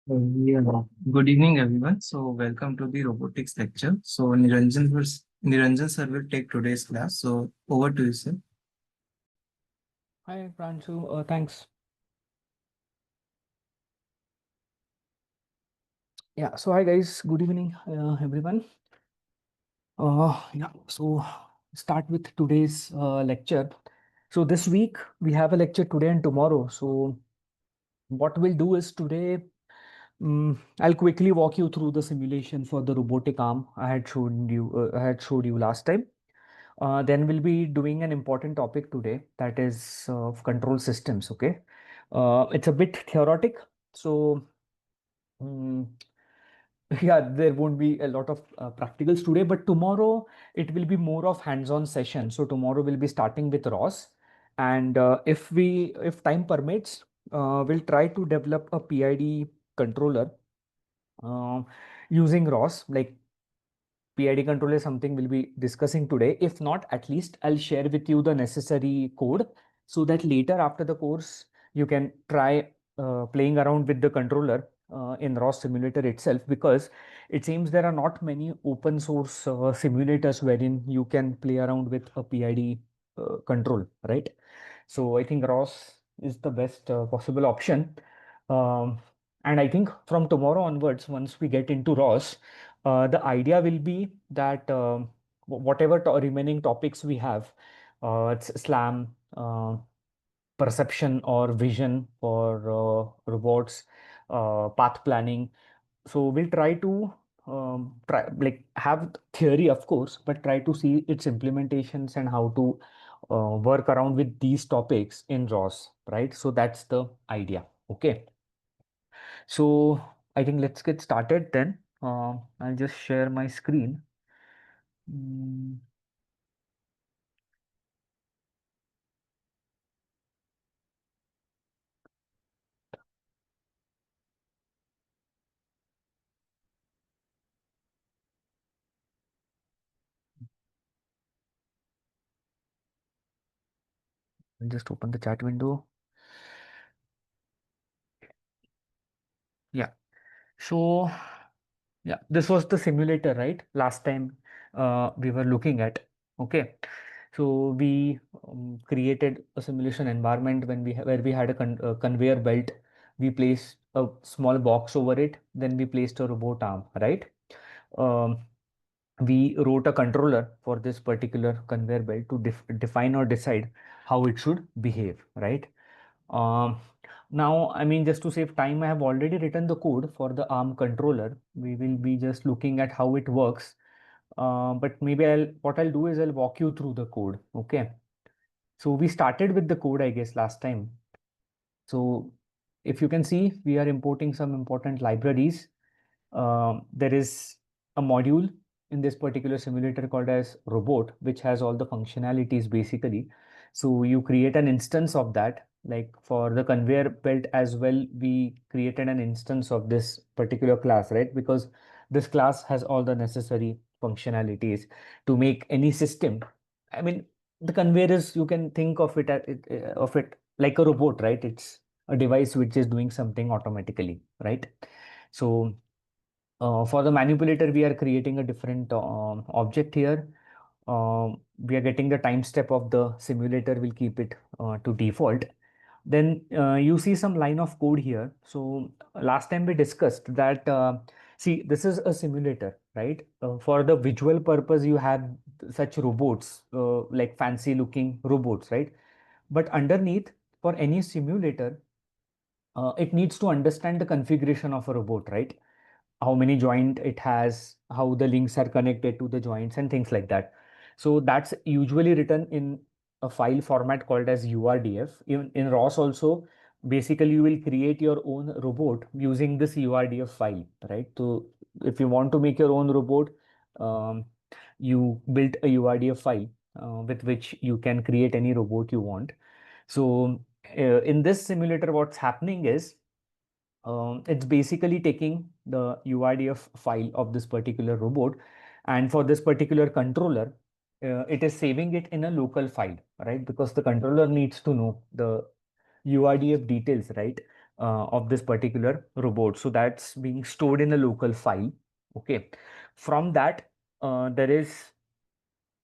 Yeah. Good evening, everyone. So, welcome to the robotics lecture. So, Niranjan sir will take today's class. So, over to you, sir. Hi, Pranchu. Thanks. Yeah, so hi guys. Good evening, everyone. Yeah, so start with today's lecture. So this week we have a lecture today and tomorrow. So what we'll do is today, I'll quickly walk you through the simulation for the robotic arm I had showed you last time. Then we'll be doing an important topic today, that is control systems. Okay, it's a bit theoretic, so. mm, yeah, there won't be a lot of practicals today, but tomorrow it will be more of hands-on session. So tomorrow we'll be starting with ROS, and if time permits, we'll try to develop a PID controller uh, using ROS. Like, PID control is something we'll be discussing today. If not, at least I'll share with you the necessary code so that later after the course, you can try playing around with the controller in ROS simulator itself, because it seems there are not many open source simulators wherein you can play around with a PID control, right? So I think ROS is the best possible option. Um, and I think from tomorrow onwards, once we get into ROS, the idea will be that whatever remaining topics we have, it's SLAM, perception or vision for robots, path planning. So we'll try to try like have theory, of course, but try to see its implementations and how to work around with these topics in ROS, right? So that's the idea. Okay. So I think let's get started then. I'll just share my screen. Mm, I'll just open the chat window. Yeah. So yeah, this was the simulator, right? Last time we were looking at. Okay. So we created a simulation environment where we had a conveyor belt. We placed a small box over it. Then we placed a robot arm, right? Um, we wrote a controller for this particular conveyor belt to define or decide how it should behave, right? Um, Now, I mean, just to save time, I have already written the code for the ARM controller. We will be just looking at how it works. But maybe what I'll do is I'll walk you through the code. Okay. So we started with the code, I guess, last time. So if you can see, we are importing some important libraries. There is a module in this particular simulator called as robot, which has all the functionalities basically. So you create an instance of that. Like for the conveyor belt as well, we created an instance of this particular class, right? Because this class has all the necessary functionalities to make any system. I mean, the conveyor is, you can think of it like a robot, right? It's a device which is doing something automatically, right? So for the manipulator, we are creating a different object here. We are getting the time step of the simulator. We'll keep it to default. Then you see some line of code here. So last time we discussed that, see, this is a simulator, right? For the visual purpose, you have such robots, like fancy looking robots, right? But underneath, for any simulator, it needs to understand the configuration of a robot, right? How many joint it has, how the links are connected to the joints and things like that. So that's usually written in a file format called as URDF. Even in ROS also, basically you will create your own robot using this URDF file, right? So if you want to make your own robot, um, you build a URDF file with which you can create any robot you want. So in this simulator, what's happening is it's basically taking the UIDF file of this particular robot, and for this particular controller, it is saving it in a local file, right? Because the controller needs to know the UIDF details, right? of this particular robot. So that's being stored in a local file. Okay. From that, there is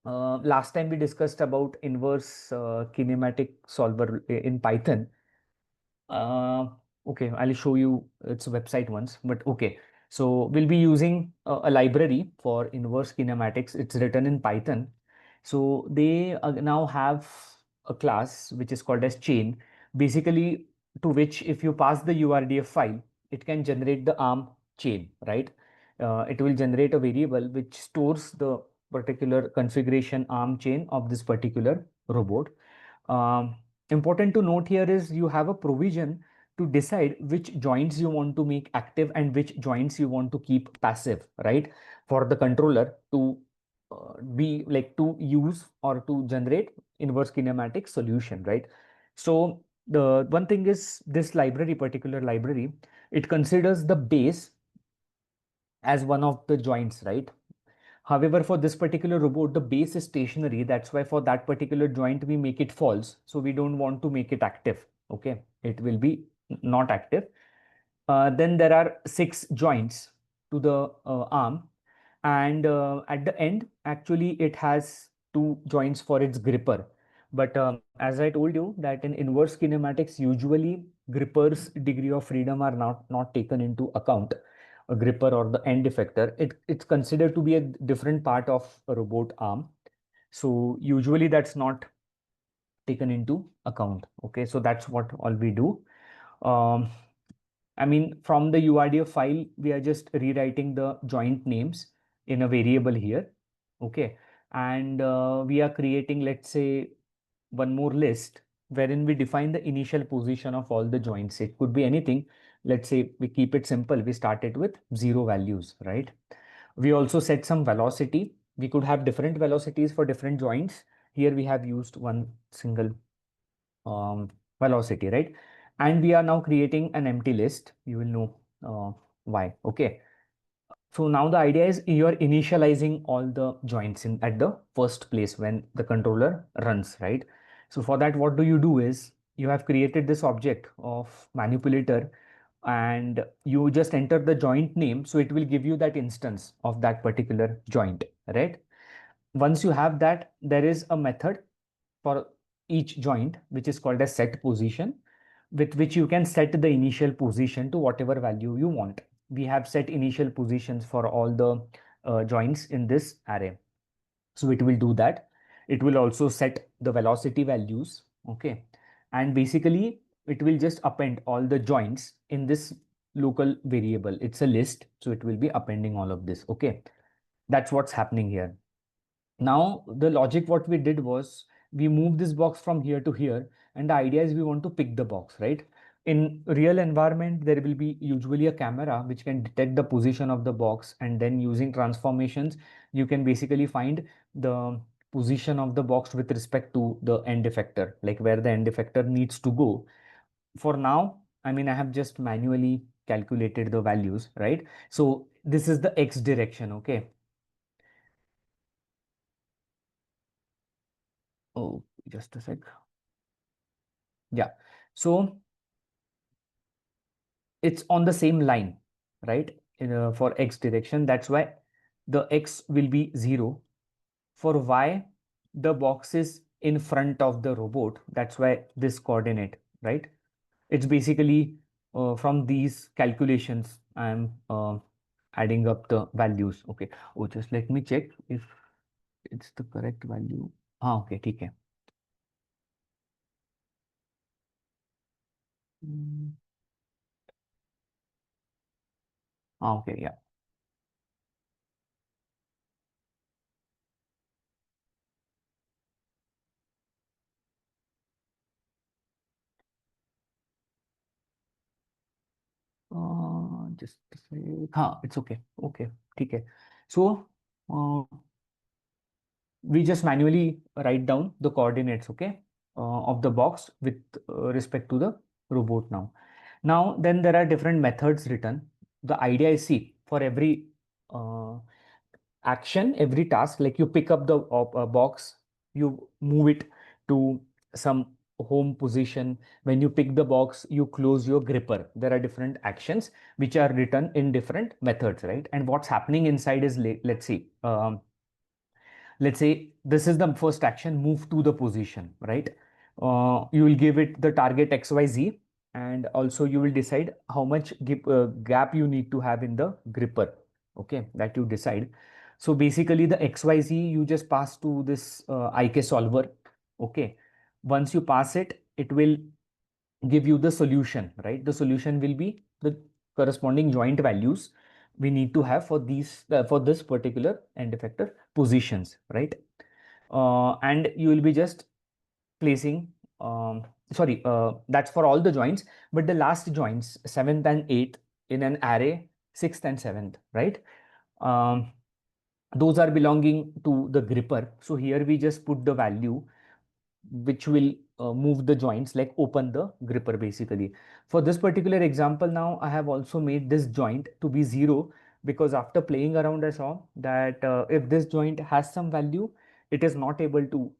last time we discussed about inverse kinematic solver in Python. Uh, okay, I'll show you its website once, but okay. So we'll be using a library for inverse kinematics. It's written in Python. So they now have a class which is called as chain, basically to which if you pass the URDF file, it can generate the ARM chain, right? It will generate a variable which stores the particular configuration ARM chain of this particular robot. Um, Important to note here is you have a provision to decide which joints you want to make active and which joints you want to keep passive, right? For the controller to be like to use or to generate inverse kinematic solution, right? So the one thing is this library, particular library, it considers the base as one of the joints, right? However, for this particular robot, the base is stationary. That's why for that particular joint, we make it false. So we don't want to make it active. Okay. It will be not active. Then there are six joints to the arm. And at the end, actually, it has two joints for its gripper. But as I told you that in inverse kinematics, usually gripper's degree of freedom are not taken into account. A gripper or the end effector, it's considered to be a different part of a robot arm. So usually that's not taken into account. Okay, so that's what all we do. Um, I mean, from the URDF file, we are just rewriting the joint names in a variable here. Okay. And we are creating, let's say, one more list wherein we define the initial position of all the joints. It could be anything. Let's say we keep it simple. We started with zero values, right? We also set some velocity. We could have different velocities for different joints. Here we have used one single um, velocity, right? And we are now creating an empty list. You will know why. Okay. So now the idea is you're initializing all the joints in at the first place when the controller runs, right? So for that, what do you do is you have created this object of manipulator and you just enter the joint name. So it will give you that instance of that particular joint, right? Once you have that, there is a method for each joint, which is called as set position, with which you can set the initial position to whatever value you want. We have set initial positions for all the joints in this array. So it will do that. It will also set the velocity values. Okay. And basically, it will just append all the joints in this local variable. It's a list. So it will be appending all of this. Okay. That's what's happening here. Now, the logic what we did was we moved this box from here to here, and the idea is we want to pick the box, right? In real environment, there will be usually a camera which can detect the position of the box, and then using transformations, you can basically find the position of the box with respect to the end effector, like where the end effector needs to go. For now, I mean, I have just manually calculated the values, right? So this is the X direction, okay? Oh, just a sec. Yeah. So it's on the same line, right? For X direction. That's why the X will be 0. For Y, the box is in front of the robot. That's why this coordinate, right? It's basically from these calculations, I'm adding up the values. Okay. Oh, just let me check if it's the correct value. Ah, okay. ठीक है. Hmm. Ah, okay. Yeah. Just a sec. हाँ, it's okay. Okay, ठीक है. So we just manually write down the coordinates, okay, of the box with respect to the robot now. Now, then there are different methods written. The idea is, see, for every uh, action, every task, like you pick up the box, you move it to some home position. When you pick the box, you close your gripper. There are different actions which are written in different methods, right? And what's happening inside is, let's see, let's say this is the first action, move to the position, right? You will give it the target XYZ, and also you will decide how much gap you need to have in the gripper, okay, that you decide. So basically the XYZ you just pass to this IK solver, okay. Once you pass it, it will give you the solution, right? The solution will be the corresponding joint values we need to have for these for this particular end effector positions, right? And you will be just placing sorry, that's for all the joints, but the last joints, seventh and eighth in an array, sixth and seventh, right? um, those are belonging to the gripper. So here we just put the value which will move the joints, like open the gripper basically. For this particular example, now I have also made this joint to be 0, because after playing around I saw that if this joint has some value, it is not able to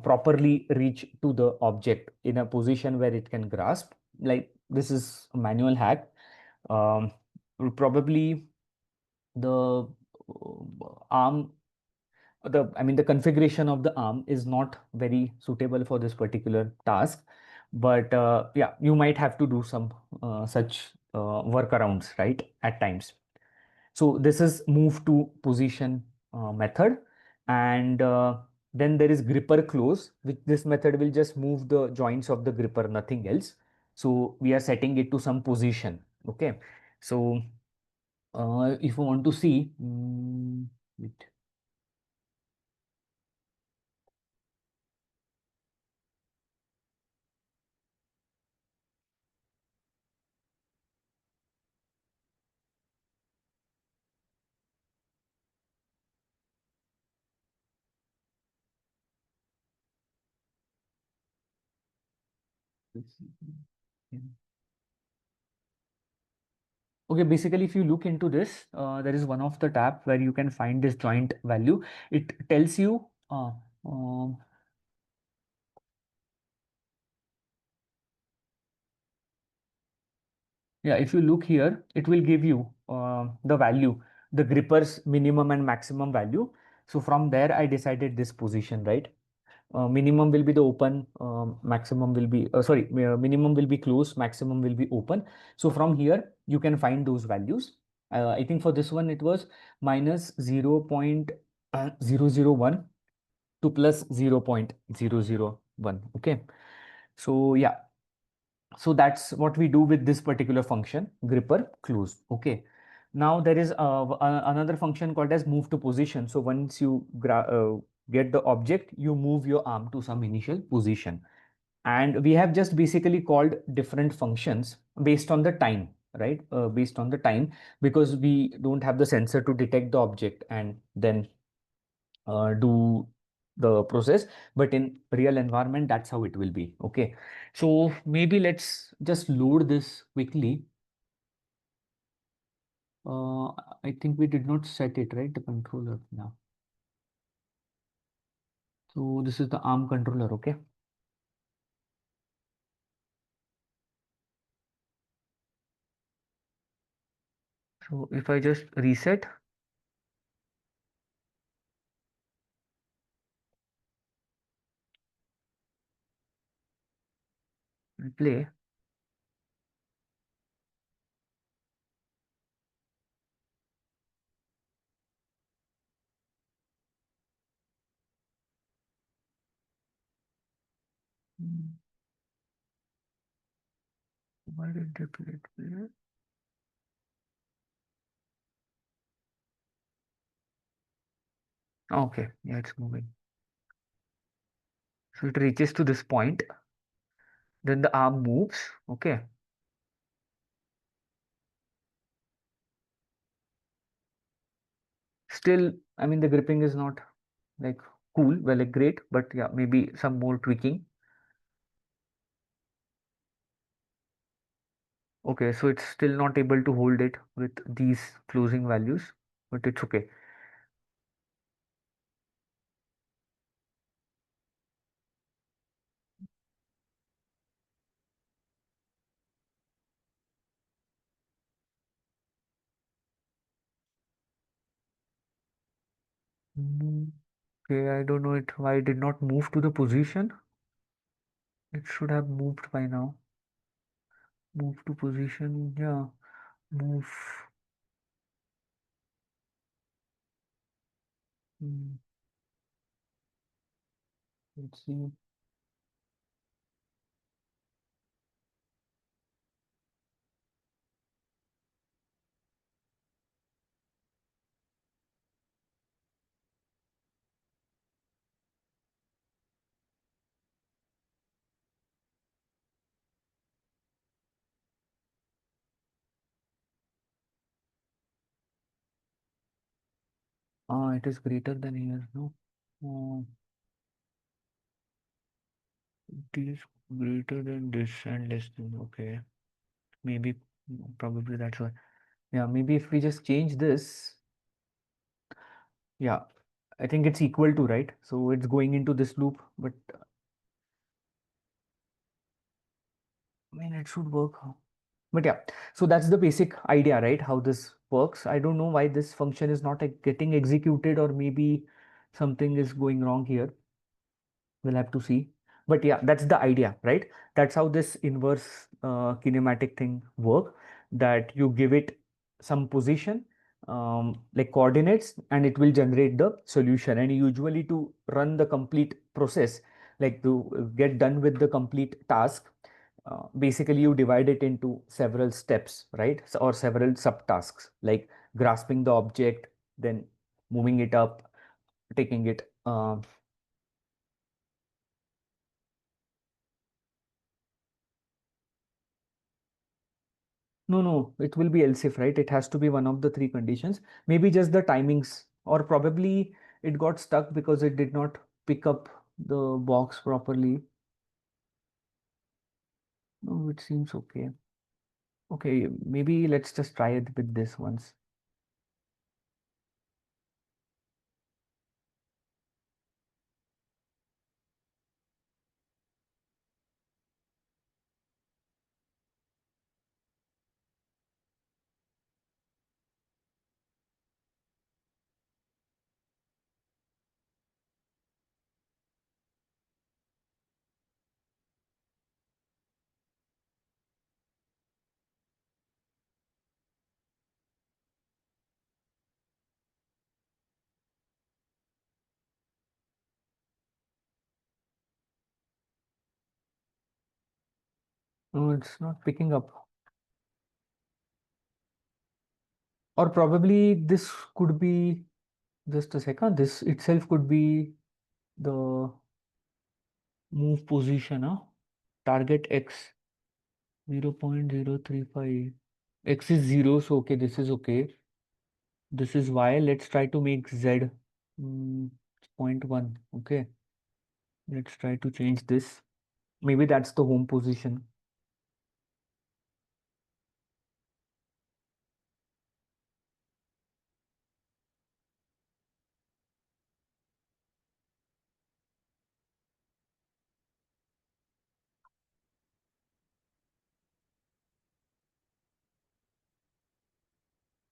properly reach to the object in a position where it can grasp. Like, this is a manual hack. um, Probably the arm, the configuration of the arm is not very suitable for this particular task, but yeah, you might have to do some such workarounds, right, at times. So this is move to position method. And then there is gripper close, which this method will just move the joints of the gripper, nothing else. So we are setting it to some position, okay. So if you want to see, wait. Okay, basically, if you look into this, there is one of the tab where you can find this joint value. It tells you, um, yeah, if you look here, it will give you the value, the gripper's minimum and maximum value. So from there, I decided this position, right? Minimum will be the open, maximum will be, minimum will be closed, maximum will be open. So from here, you can find those values. I think for this one, it was minus 0.001 to plus 0.001. Okay. So yeah, so that's what we do with this particular function, gripper close. Okay. Now there is another function called as move to position. So once you get the object, you move your arm to some initial position. And we have just basically called different functions based on the time, right? Based on the time, because we don't have the sensor to detect the object and then do the process. But in real environment, that's how it will be. Okay. So maybe let's just load this quickly. uh, I think we did not set it, right, the controller now. So this is the arm controller. Okay. So if I just reset and play. Hmm, why did they play? Okay, yeah, it's moving. So it reaches to this point, then the arm moves. Okay. Still, I mean, the gripping is not like cool, well, like great, but yeah, maybe some more tweaking. Okay, so it's still not able to hold it with these closing values, but it's okay. Mm, Okay, I don't know why it did not move to the position. It should have moved by now. Move to position, yeah. Move. Mm, let's see. Ah, it is greater than here, no? Uh, it is greater than this and less than, okay. Maybe, probably that's why. Yeah, maybe if we just change this, yeah, I think it's equal to, right? So it's going into this loop, but I mean, it should work. But yeah, so that's the basic idea, right? How this works. I don't know why this function is not getting executed, or maybe something is going wrong here. We'll have to see. But yeah, that's the idea, right? That's how this inverse kinematic thing work, that you give it some position, like coordinates, and it will generate the solution. And usually to run the complete process, like to get done with the complete task, basically you divide it into several steps, right? Or several subtasks, like grasping the object, then moving it up, taking it. No, no, it will be else if, right? It has to be one of the three conditions. Maybe just the timings, or probably it got stuck because it did not pick up the box properly. No, it seems okay. Okay, maybe let's just try it with this once. No, it's not picking up. Or probably this could be, just a second, this itself could be the move position, huh? Target X 0.035. X is 0, so okay, this is okay. This is Y. Let's try to make Z mm, 0.1. Okay. Let's try to change this. Maybe that's the home position.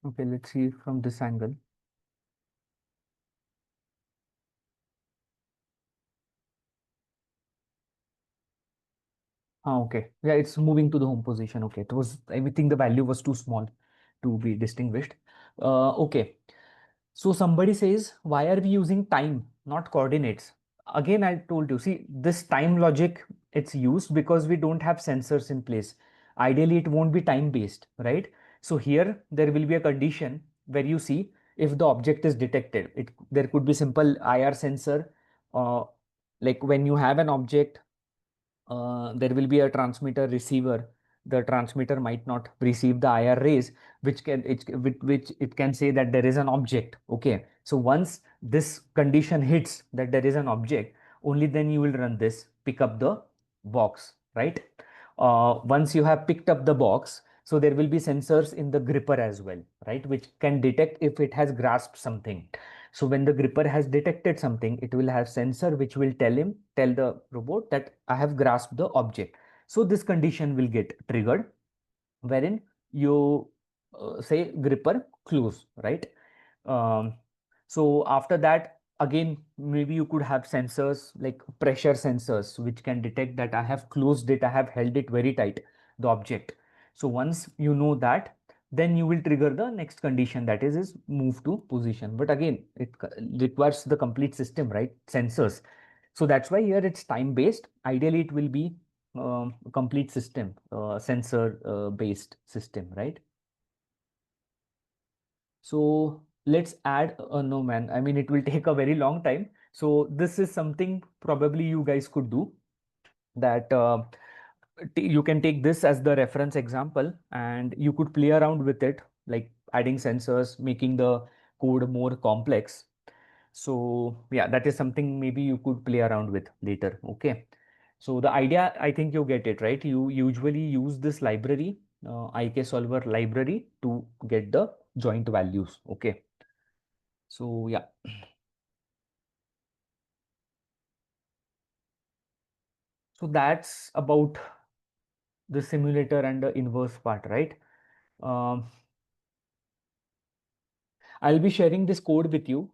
Okay, let's see from this angle. Ah, okay. Yeah, it's moving to the home position. Okay. It was, I think the value was too small to be distinguished. Okay. So somebody says, why are we using time, not coordinates? Again, I told you, see, this time logic, it's used because we don't have sensors in place. Ideally, it won't be time based, right? So here, there will be a condition where you see if the object is detected. There could be simple IR sensor, uh, like when you have an object, there will be a transmitter receiver. The transmitter might not receive the IR rays, with which it can say that there is an object. Okay, so once this condition hits that there is an object, only then you will run this pick up the box, right? Once you have picked up the box, so there will be sensors in the gripper as well, right, which can detect if it has grasped something. So when the gripper has detected something, it will have sensor which will tell the robot that I have grasped the object. So this condition will get triggered, wherein you say gripper close, right? Um, so after that, again, maybe you could have sensors like pressure sensors, which can detect that I have closed it, I have held it very tight, the object. So once you know that, then you will trigger the next condition, that is move to position. But again, it requires the complete system, right? Sensors. So that's why here it's time based. Ideally, it will be a complete system, sensor based system, right? So let's add, no man, I mean, it will take a very long time. So this is something probably you guys could do, that you can take this as the reference example and you could play around with it, like adding sensors, making the code more complex. So yeah, that is something maybe you could play around with later. Okay. So the idea, I think you get it, right? You usually use this library, IK solver library, to get the joint values. Okay. So yeah, so that's about the simulator and the inverse part, right? Um, I'll be sharing this code with you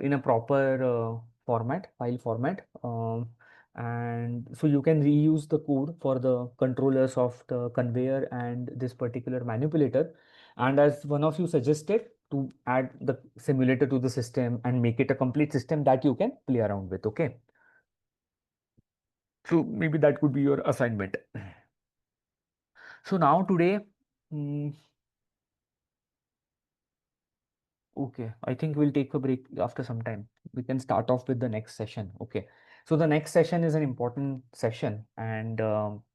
in a proper format, file format. And so you can reuse the code for the controllers of the conveyor and this particular manipulator. And as one of you suggested, to add the simulator to the system and make it a complete system that you can play around with. Okay. So maybe that could be your assignment. So now today, mm, okay, I think we'll take a break after some time. We can start off with the next session. Okay. So the next session is an important session, and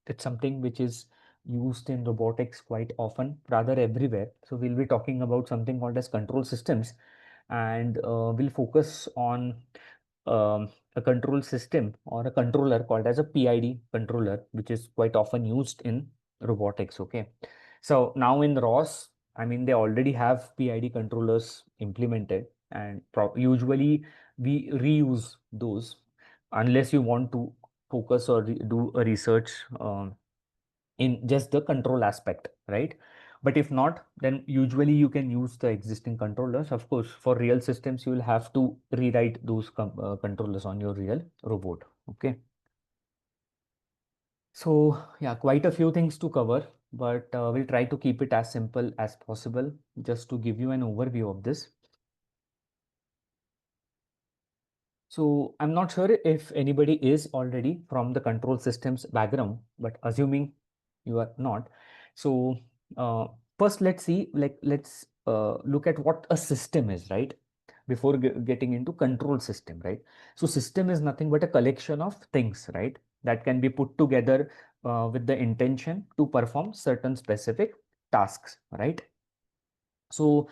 it's something which is used in robotics quite often, rather everywhere. So we'll be talking about something called as control systems, and we'll focus on a control system or a controller called as a PID controller, which is quite often used in robotics. Okay. So now in ROS, I mean, they already have PID controllers implemented, and usually we reuse those unless you want to focus or do a research in just the control aspect, right? But if not, then usually you can use the existing controllers. Of course, for real systems, you will have to rewrite those controllers on your real robot. Okay. So yeah, quite a few things to cover, but we'll try to keep it as simple as possible just to give you an overview of this. So I'm not sure if anybody is already from the control systems background, but assuming you are not. So uh, first, let's see, like let's look at what a system is, right? Before getting into control system, right? So system is nothing but a collection of things, right? That can be put together with the intention to perform certain specific tasks, right? So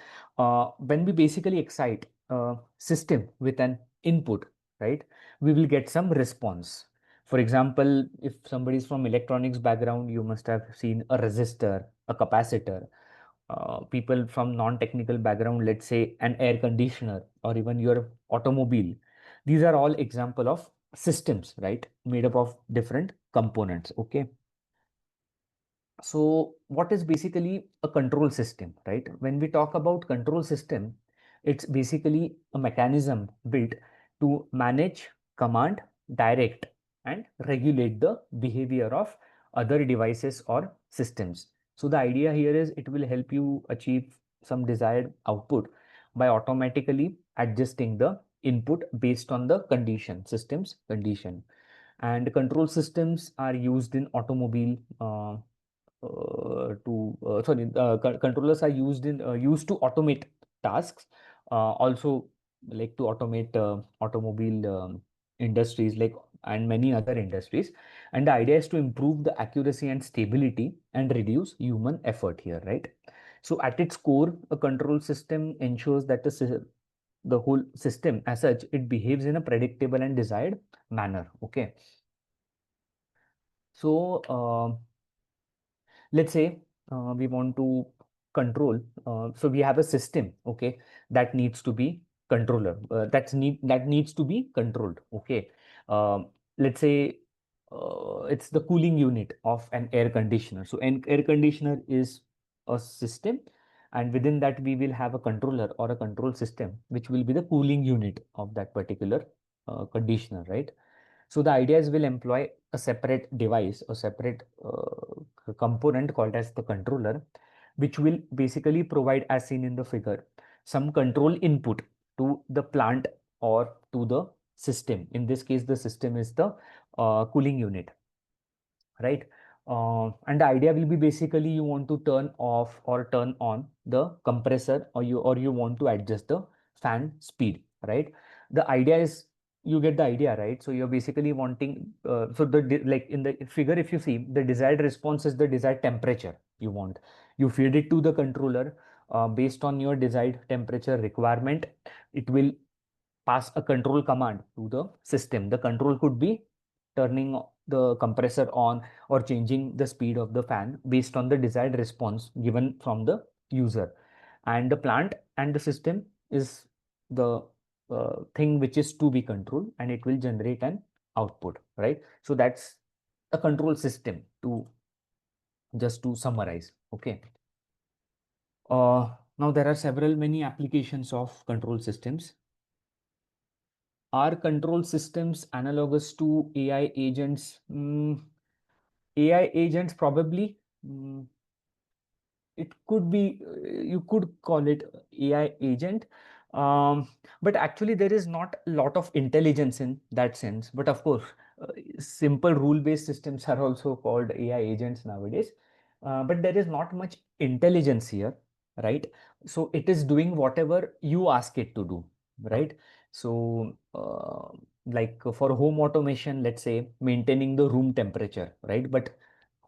when we basically excite a system with an input, right, we will get some response. For example, if somebody is from electronics background, you must have seen a resistor, a capacitor. People from non-technical background, let's say an air conditioner or even your automobile. These are all example of systems, right, made up of different components. Okay. So what is basically a control system, right? When we talk about control system, it's basically a mechanism built to manage, command, direct, and regulate the behavior of other devices or systems. So the idea here is it will help you achieve some desired output by automatically adjusting the input based on the condition, system's condition. And control systems are used in automobile controllers are used to automate tasks, also like to automate automobile industries, like, and many other industries. And the idea is to improve the accuracy and stability and reduce human effort here, right? So at its core, a control system ensures that the whole system as such, it behaves in a predictable and desired manner. Okay. So let's say we want to control, so we have a system, okay, that needs to be controller, that needs to be controlled. Okay. Let's say it's the cooling unit of an air conditioner. So an air conditioner is a system And within that, we will have a controller or a control system, which will be the cooling unit of that particular conditioner, right? So the idea is we'll employ a separate device or separate component called as the controller, which will basically provide, as seen in the figure, some control input to the plant or to the system. In this case, the system is the cooling unit, right? And the idea will be basically you want to turn off or turn on the compressor, or you want to adjust the fan speed, right? The idea is, you get the idea, right? So you're basically wanting, like in the figure, if you see, the desired response is the desired temperature you want. You feed it to the controller, based on your desired temperature requirement. It will pass a control command to the system. The control could be turning the compressor on or changing the speed of the fan based on the desired response given from the user. And the plant and the system is the thing which is to be controlled, and it will generate an output, right? So that's a control system, to just to summarize. Okay. Now there are several many applications of control systems. Are control systems analogous to AI agents? AI agents probably. It could be, you could call it AI agent, um, but actually there is not a lot of intelligence in that sense. But of course, uh, simple rule-based systems are also called AI agents nowadays. But there is not much intelligence here, right? So it is doing whatever you ask it to do, right? So like for home automation, let's say maintaining the room temperature, right? But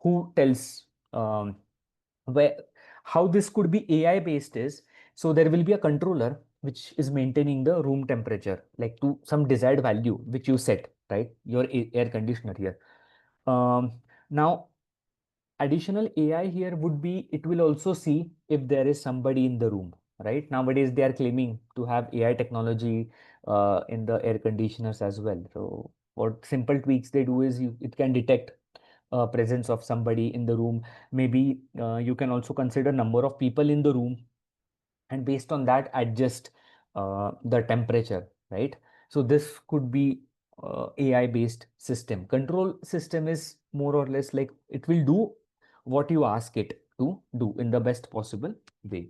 who tells where how this could be AI based is, so there will be a controller which is maintaining the room temperature like to some desired value which you set, right? Your air conditioner here. Now additional AI here would be, it will also see if there is somebody in the room, right? Nowadays they are claiming to have AI technology in the air conditioners as well. So what simple tweaks they do is, it can detect presence of somebody in the room. Maybe you can also consider number of people in the room, and based on that adjust the temperature, right? So this could be AI based system. Control system is more or less like it will do what you ask it to do in the best possible way.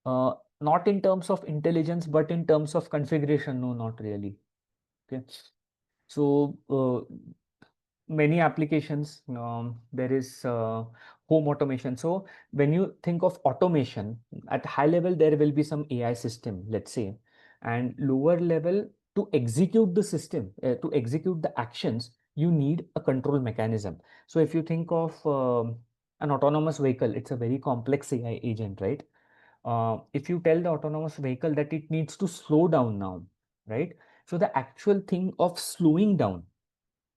uh, Not in terms of intelligence, but in terms of configuration, no, not really. Okay. So many applications, there is home automation. So when you think of automation at high level, there will be some AI system, let's say, and lower level, to execute the system, to execute the actions, you need a control mechanism. So if you think of an autonomous vehicle, it's a very complex AI agent, right? If you tell the autonomous vehicle that it needs to slow down now, right? So the actual thing of slowing down,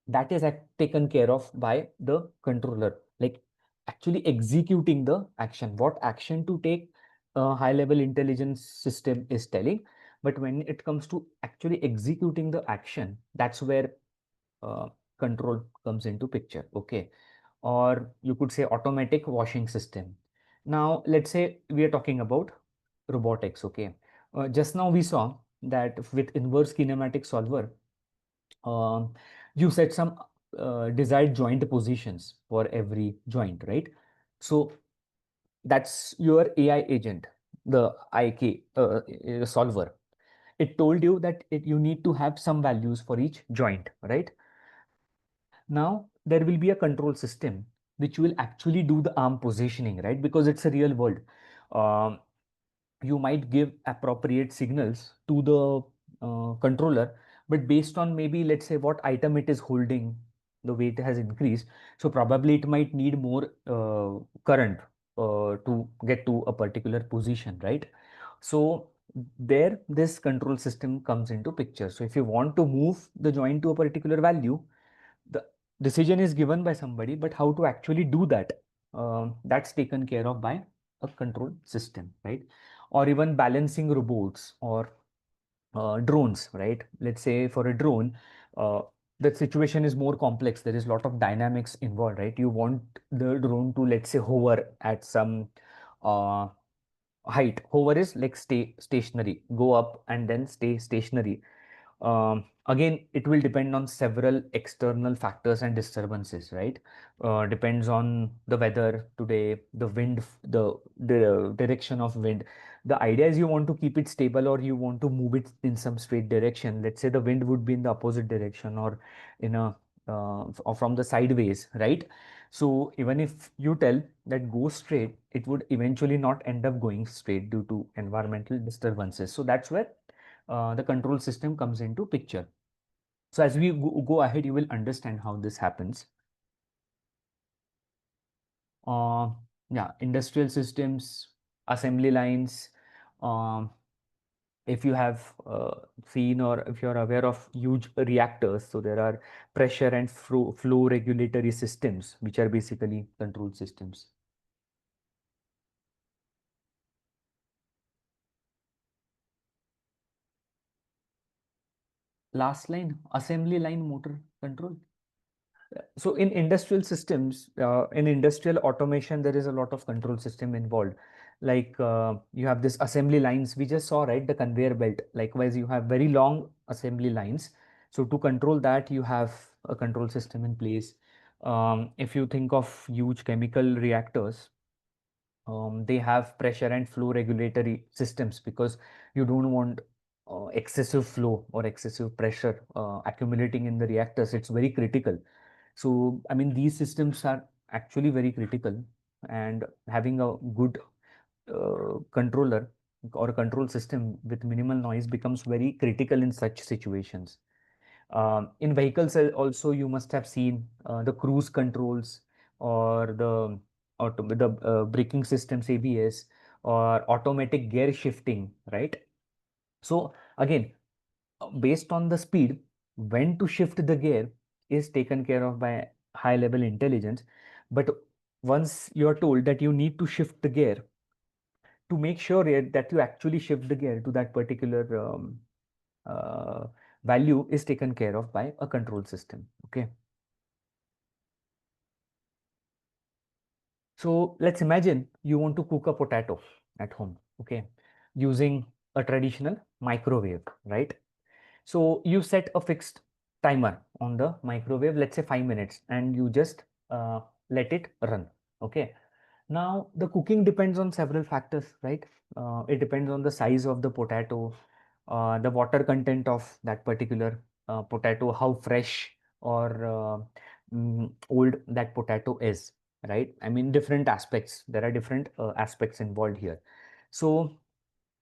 that is taken care of by the controller, like actually executing the action, what action to take, high level intelligence system is telling. But when it comes to actually executing the action, that's where uh, control comes into picture. Okay. Or you could say automatic washing system. Now let's say we are talking about robotics. Okay. Just now we saw that with inverse kinematic solver, um, you set some desired joint positions for every joint, right? So that's your AI agent, the IK solver. It told you that you need to have some values for each joint, right? Now there will be a control system which will actually do the arm positioning, right? Because it's a real world. Um, you might give appropriate signals to the controller, but based on maybe, let's say, what item it is holding, the weight has increased, so probably it might need more current to get to a particular position, right? So there this control system comes into picture. So if you want to move the joint to a particular value, the decision is given by somebody, but how to actually do that, that's taken care of by a control system, right? Or even balancing robots or drones, right? Let's say for a drone, uh, the situation is more complex. There is a lot of dynamics involved, right? You want the drone to, let's say, hover at some uh, height. Hover is like stay stationary, go up and then stay stationary. Again, it will depend on several external factors and disturbances, right? Depends on the weather today, the wind, the direction of wind. The idea is you want to keep it stable or you want to move it in some straight direction. Let's say the wind would be in the opposite direction or in a or from the sideways, right? So even if you tell that go straight, it would eventually not end up going straight due to environmental disturbances. So that's where the control system comes into picture. So as we go ahead, you will understand how this happens. Uh, yeah, industrial systems, assembly lines. Um, if you have seen or if you're aware of huge reactors, so there are pressure and flow regulatory systems, which are basically control systems. Last line, assembly line motor control. So in industrial systems, in industrial automation, there is a lot of control system involved. Like you have this assembly lines we just saw, right? The conveyor belt. Likewise, you have very long assembly lines. So to control that, you have a control system in place. If you think of huge chemical reactors, they have pressure and flow regulatory systems because you don't want excessive flow or excessive pressure accumulating in the reactors. It's very critical. So, I mean, these systems are actually very critical, and having a good controller or a control system with minimal noise becomes very critical in such situations. In vehicles also, you must have seen the cruise controls or the braking systems, ABS, or automatic gear shifting, right? So again, based on the speed, when to shift the gear is taken care of by high level intelligence. But once you're told that you need to shift the gear, to make sure that you actually shift the gear to that particular uh, value is taken care of by a control system. Okay. So let's imagine you want to cook a potato at home, okay, using a traditional microwave, right? So you set a fixed timer on the microwave, let's say 5 minutes, and you just let it run. Okay. Now the cooking depends on several factors, right? It depends on the size of the potato, the water content of that particular potato, how fresh or old that potato is, right? I mean, different aspects. There are different aspects involved here. So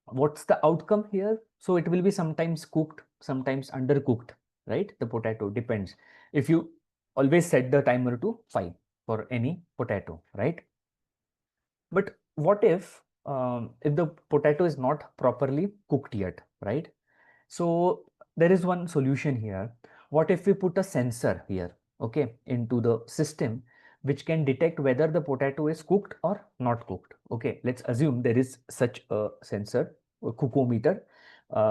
what's the outcome here? So it will be sometimes cooked, sometimes undercooked, right? The potato depends. If you always set the timer to 5 for any potato, right? But what if the potato is not properly cooked yet, right? So there is one solution here. What if we put a sensor here, okay, into the system, which can detect whether the potato is cooked or not cooked? Okay, let's assume there is such a sensor, a cookometer,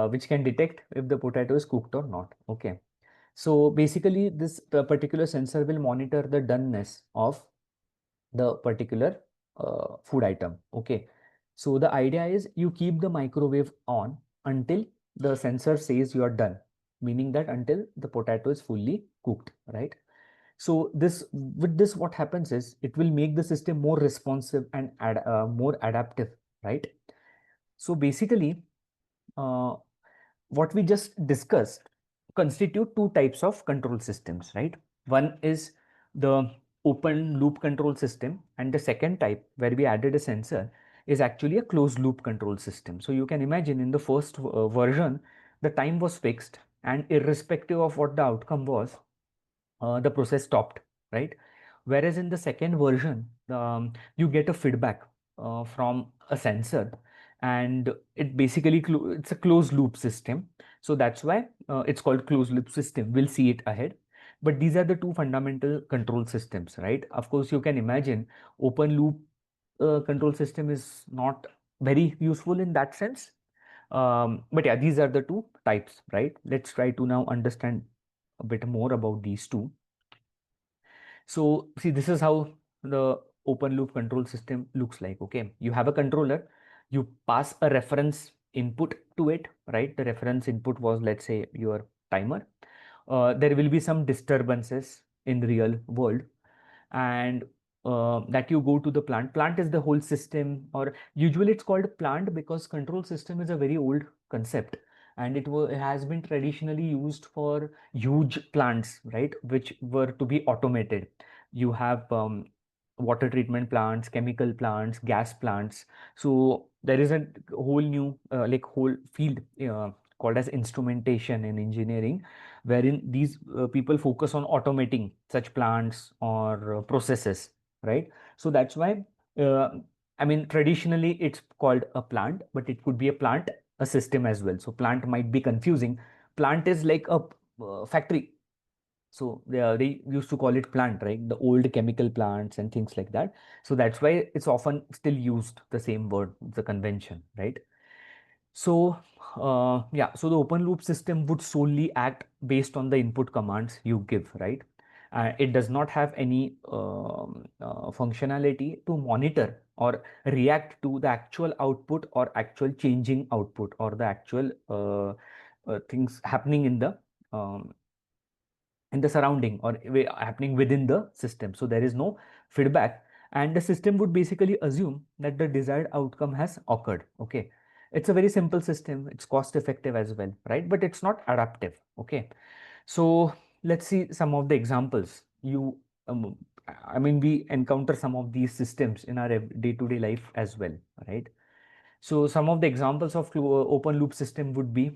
which can detect if the potato is cooked or not. Okay, so basically, this particular sensor will monitor the doneness of the particular food item. Okay, so the idea is you keep the microwave on until the sensor says you are done, meaning that until the potato is fully cooked, right? So this with this what happens is it will make the system more responsive and more adaptive, right? So basically, uh, what we just discussed constitute two types of control systems, right? One is the open loop control system, and the second type, where we added a sensor, is actually a closed loop control system. So you can imagine in the first version, the time was fixed, and irrespective of what the outcome was, the process stopped, right? Whereas in the second version, you get a feedback from a sensor, and it basically it's a closed loop system. So that's why it's called closed loop system. We'll see it ahead. But these are the two fundamental control systems, right? Of course, you can imagine open loop control system is not very useful in that sense. But yeah, these are the two types, right? Let's try to now understand a bit more about these two. So see, this is how the open loop control system looks like. Okay, you have a controller, you pass a reference input to it, right? The reference input was, let's say, your timer. There will be some disturbances in the real world, and that you go to the plant. Plant is the whole system, or usually it's called plant because control system is a very old concept, and it has been traditionally used for huge plants, right, which were to be automated. You have water treatment plants, chemical plants, gas plants. So there is a whole new like whole field called as instrumentation in engineering, wherein these people focus on automating such plants or processes, right? So that's why, uh, I mean, traditionally it's called a plant, but it could be a plant, a system as well. So plant might be confusing. Plant is like a factory. So they used to call it plant, right? The old chemical plants and things like that. So that's why it's often still used the same word, the convention, right? So, yeah, so the open loop system would solely act based on the input commands you give, right? It does not have any functionality to monitor or react to the actual output or actual changing output or the actual things happening um, in the surrounding or happening within the system. So there is no feedback, and the system would basically assume that the desired outcome has occurred. Okay. It's a very simple system. It's cost effective as well, right? But it's not adaptive. Okay. So let's see some of the examples. I mean, we encounter some of these systems in our day-to-day life as well, right? So some of the examples of open loop system would be,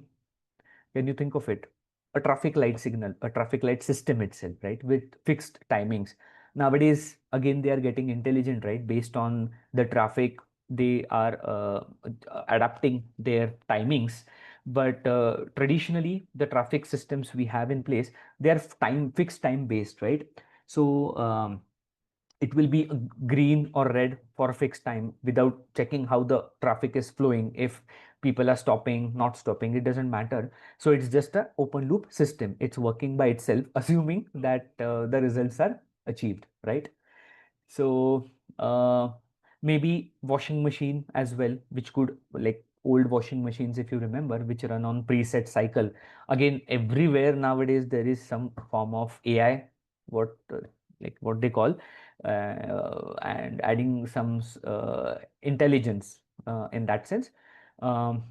can you think of it? A traffic light signal, a traffic light system itself, right? With fixed timings. Nowadays, again, they are getting intelligent, right? Based on the traffic, they are adapting their timings. But traditionally, the traffic systems we have in place, they are fixed time based, right? So it will be green or red for a fixed time without checking how the traffic is flowing. If people are stopping, not stopping, it doesn't matter. So it's just a open loop system. It's working by itself, assuming that the results are achieved, right? So maybe washing machine as well, which could, like old washing machines, if you remember, which run on preset cycle. Again, everywhere nowadays there is some form of AI, what like what they call, and adding some intelligence in that sense. Um,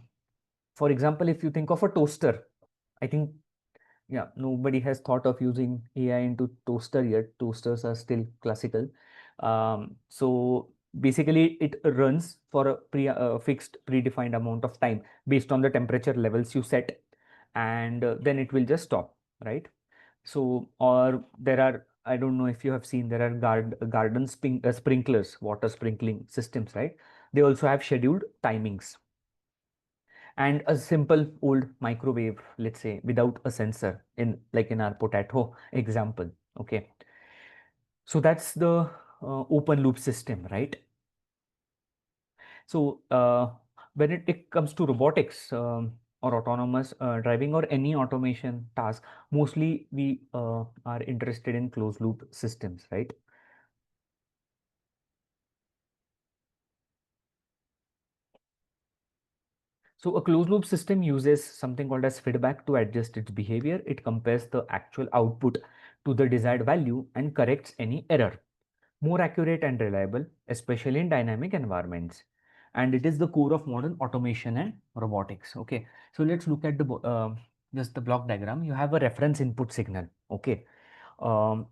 for example, if you think of a toaster, I think, yeah, nobody has thought of using AI into toaster yet. Toasters are still classical. So basically, it runs for a fixed predefined amount of time based on the temperature levels you set, and then it will just stop, right? So, or there are, I don't know if you have seen, there are garden sprinklers, water sprinkling systems, right? They also have scheduled timings, and a simple old microwave, let's say, without a sensor, in like in our potato example. Okay, so that's the open loop system, right? So when it comes to robotics, or autonomous driving or any automation task, mostly we are interested in closed loop systems, right? So a closed loop system uses something called as feedback to adjust its behavior. It compares the actual output to the desired value and corrects any error. More accurate and reliable, especially in dynamic environments. And it is the core of modern automation and robotics. Okay, so let's look at the just the block diagram. You have a reference input signal. Okay, um,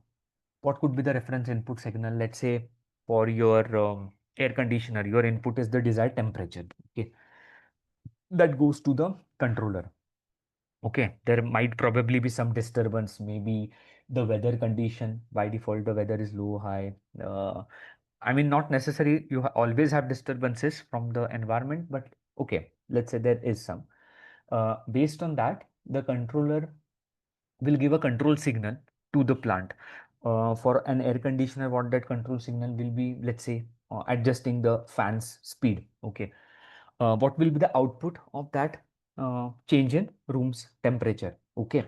what could be the reference input signal? Let's say for your air conditioner, your input is the desired temperature. Okay, that goes to the controller. Okay, there might probably be some disturbance, maybe the weather condition. By default, the weather is low, high. I mean, not necessary. You always have disturbances from the environment, but okay, let's say there is some. Based on that, the controller will give a control signal to the plant. For an air conditioner, what that control signal will be, let's say, adjusting the fan's speed. Okay, what will be the output of that change in room's temperature? Okay,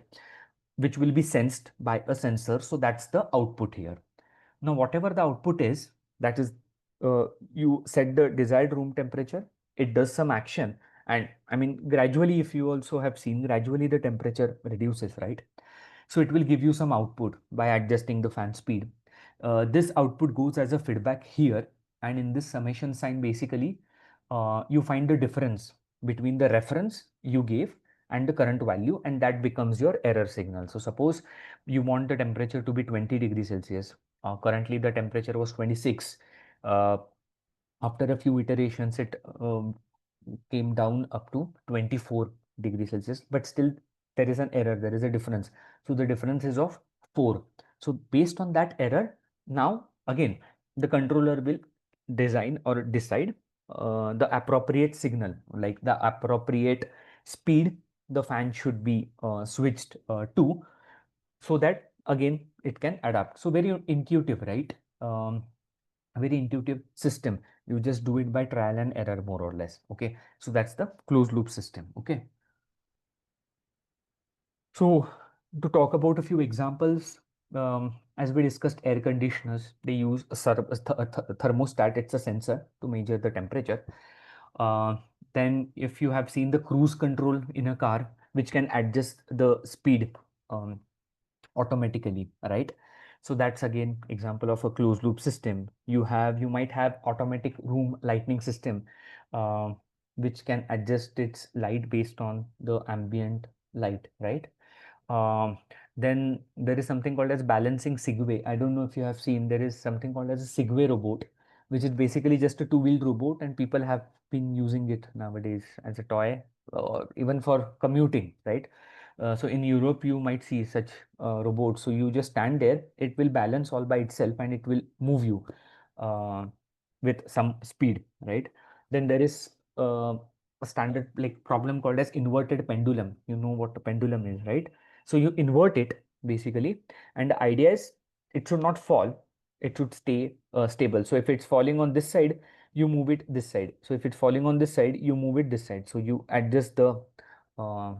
which will be sensed by a sensor. So that's the output here. Now, whatever the output is, that is, you set the desired room temperature, it does some action. And I mean, gradually, if you also have seen, gradually the temperature reduces, right? So it will give you some output by adjusting the fan speed. This output goes as a feedback here. And in this summation sign, basically, you find the difference between the reference you gave and the current value, and that becomes your error signal. So suppose you want the temperature to be 20 degrees Celsius. Currently, the temperature was 26. Uh, After a few iterations, it came down up to 24 degrees Celsius, but still there is an error, there is a difference. So the difference is of 4. So based on that error, now again, the controller will design or decide the appropriate signal, like the appropriate speed the fan should be switched to, so that again it can adapt. So very intuitive, right? A very intuitive system. You just do it by trial and error, more or less. Okay, so that's the closed loop system. Okay, so to talk about a few examples, as we discussed, air conditioners, they use a thermostat. It's a sensor to measure the temperature. uh, then if you have seen the cruise control in a car, which can adjust the speed um, automatically, right? So that's again example of a closed loop system. You might have automatic room lighting system, uh, which can adjust its light based on the ambient light, right? um, then there is something called as balancing Segway. I don't know if you have seen, there is something called as a Segway robot, which is basically just a two-wheeled robot, and people have been using it nowadays as a toy or even for commuting, right? So in Europe, you might see such robots. So you just stand there, it will balance all by itself, and it will move you uh, with some speed, right? Then there is a standard like problem called as inverted pendulum. You know what a pendulum is, right? So you invert it basically, and the idea is it should not fall, it should stay stable. So if it's falling on this side, you move it this side. So if it's falling on this side, you move it this side. So you adjust the uh,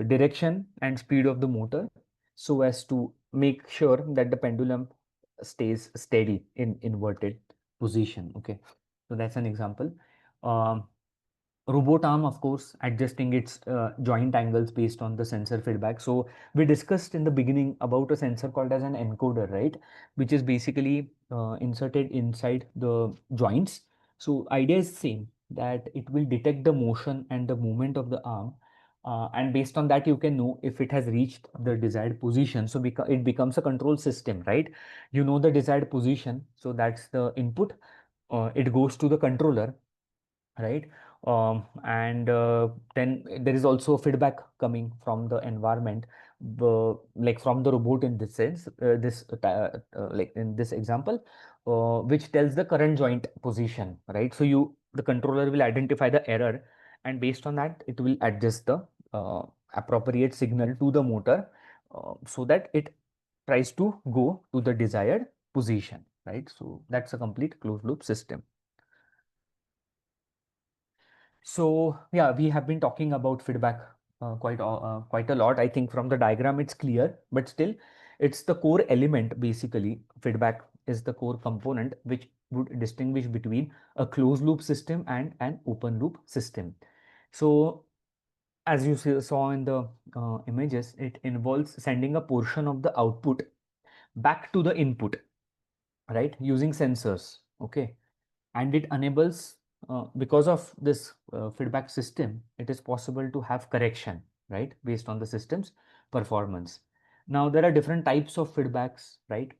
direction and speed of the motor so as to make sure that the pendulum stays steady in inverted position. Okay, so that's an example. Um, Robot arm, of course, adjusting its joint angles based on the sensor feedback. So we discussed in the beginning about a sensor called as an encoder, right? Which is basically inserted inside the joints. So idea is same, that it will detect the motion and the movement of the arm. And based on that, you can know if it has reached the desired position. So it becomes a control system, right? You know the desired position. So that's the input. It goes to the controller, right? And then there is also feedback coming from the environment, like from the robot in this sense, like in this example, which tells the current joint position, right? So the controller will identify the error, and based on that, it will adjust the uh, appropriate signal to the motor, so that it tries to go to the desired position, right? So that's a complete closed loop system. So yeah, we have been talking about feedback quite a lot. I think from the diagram it's clear, but still, it's the core element. Basically, feedback is the core component which would distinguish between a closed loop system and an open loop system. So as you saw in the images, it involves sending a portion of the output back to the input, right, using sensors. Okay, and it enables, because of this feedback system, it is possible to have correction, right, based on the system's performance. Now there are different types of feedbacks, right?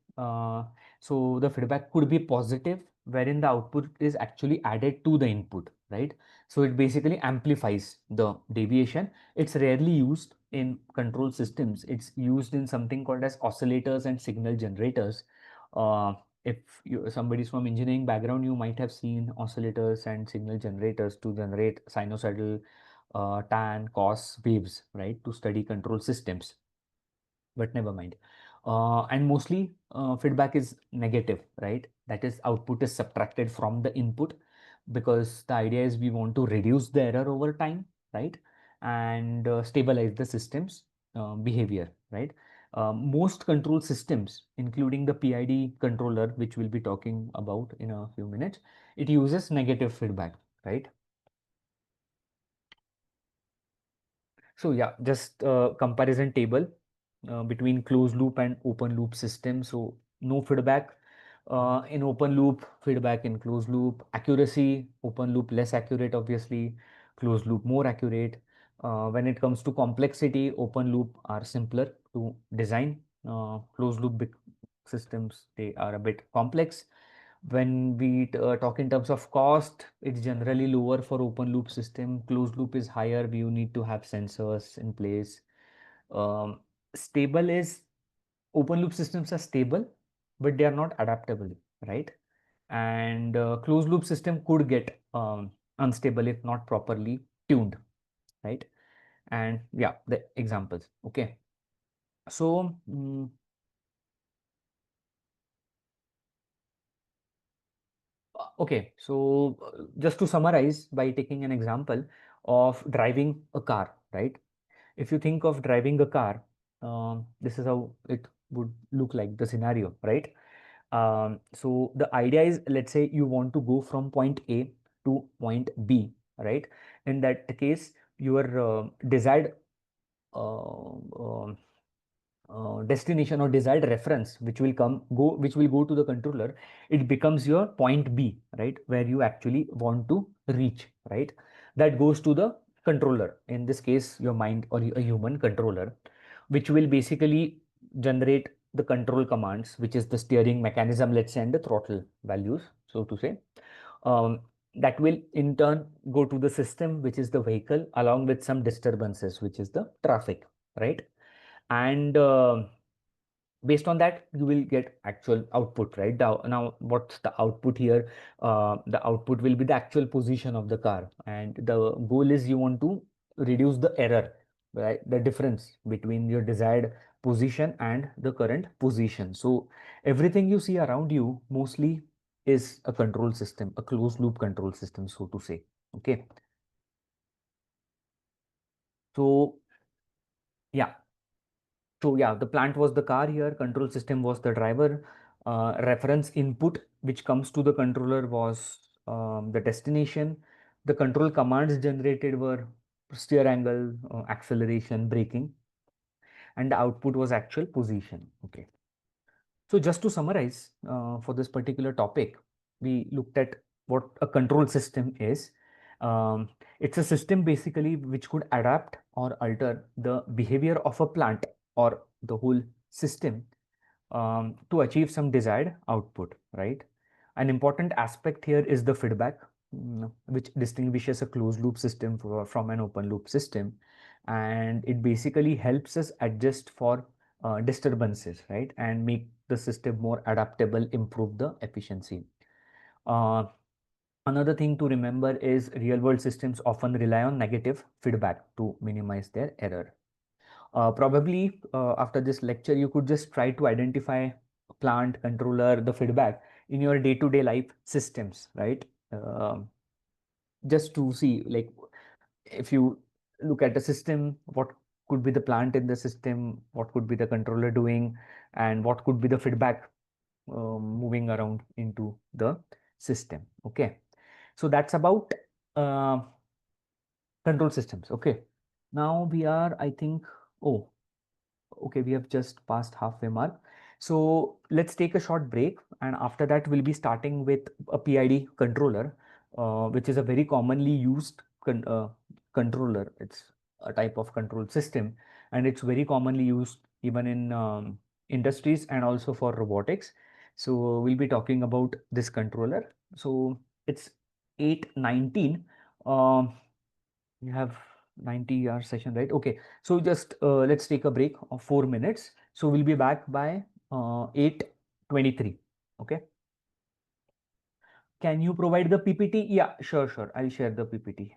So the feedback could be positive, wherein the output is actually added to the input, right? So it basically amplifies the deviation. It's rarely used in control systems. It's used in something called as oscillators and signal generators. uh, if somebody's from engineering background, you might have seen oscillators and signal generators to generate sinusoidal, tan, cos waves, right, to study control systems. But never mind. And mostly feedback is negative, right? That is, output is subtracted from the input, because the idea is we want to reduce the error over time, right? And stabilize the systems. behavior, right? Most control systems, including the PID controller, which we'll be talking about in a few minutes, it uses negative feedback, right? So yeah, just comparison table between closed loop and open loop system. So no feedback in open loop, feedback in closed loop, accuracy, open loop less accurate, obviously, closed loop more accurate. When it comes to complexity, open loop are simpler to design. Closed loop systems, they are a bit complex. When we talk in terms of cost, it's generally lower for open loop system. Closed loop is higher. You need to have sensors in place. Um, Stable is open loop systems are stable, but they are not adaptable, right? And closed loop system could get unstable if not properly tuned, right? And yeah, the examples. Okay. So, okay, so just to summarize by taking an example of driving a car, right? If you think of driving a car, this is how it would look like, the scenario, right? So the idea is, let's say you want to go from point A to point B, right? In that case, your desired destination or desired reference which will go to the controller, it becomes your point B, right, where you actually want to reach, right? That goes to the controller, in this case your mind or a human controller, which will basically generate the control commands, which is the steering mechanism, let's say, and the throttle values, so to say. um, that will in turn go to the system, which is the vehicle, along with some disturbances, which is the traffic, right? And based on that you will get actual output, right? Now what's the output here? The output will be the actual position of the car, and the goal is you want to reduce the error, right? The difference between your desired position and the current position. So everything you see around you mostly is a control system, a closed loop control system, so to say. Okay. So yeah. So yeah, the plant was the car here, control system was the driver, reference input which comes to the controller was the destination. The control commands generated were steer angle, acceleration, braking, and the output was actual position. Okay. So just to summarize, for this particular topic, we looked at what a control system is. Um, it's a system basically which could adapt or alter the behavior of a plant or the whole system to achieve some desired output, right? An important aspect here is the feedback, which distinguishes a closed loop system from an open loop system. And it basically helps us adjust for disturbances, right? And make the system more adaptable, improve the efficiency. Uh, Another thing to remember is real world systems often rely on negative feedback to minimize their error. Probably after this lecture, you could just try to identify plant, controller, the feedback in your day-to-day life systems, right? Just to see, like, if you look at the system, what could be the plant in the system, what could be the controller doing, and what could be the feedback moving around into the system. Okay, so that's about uh, control systems. Okay, now we are, I think, oh, okay, we have just passed halfway mark. So let's take a short break, and after that we'll be starting with a PID controller, which is a very commonly used controller. It's a type of control system, and it's very commonly used even in industries and also for robotics. So we'll be talking about this controller. So it's 8:19. Um, we have 90-hour session, right? Okay. So just let's take a break of 4 minutes. So we'll be back by 8:23. Okay. Can you provide the PPT? Yeah, sure, sure. I'll share the PPT.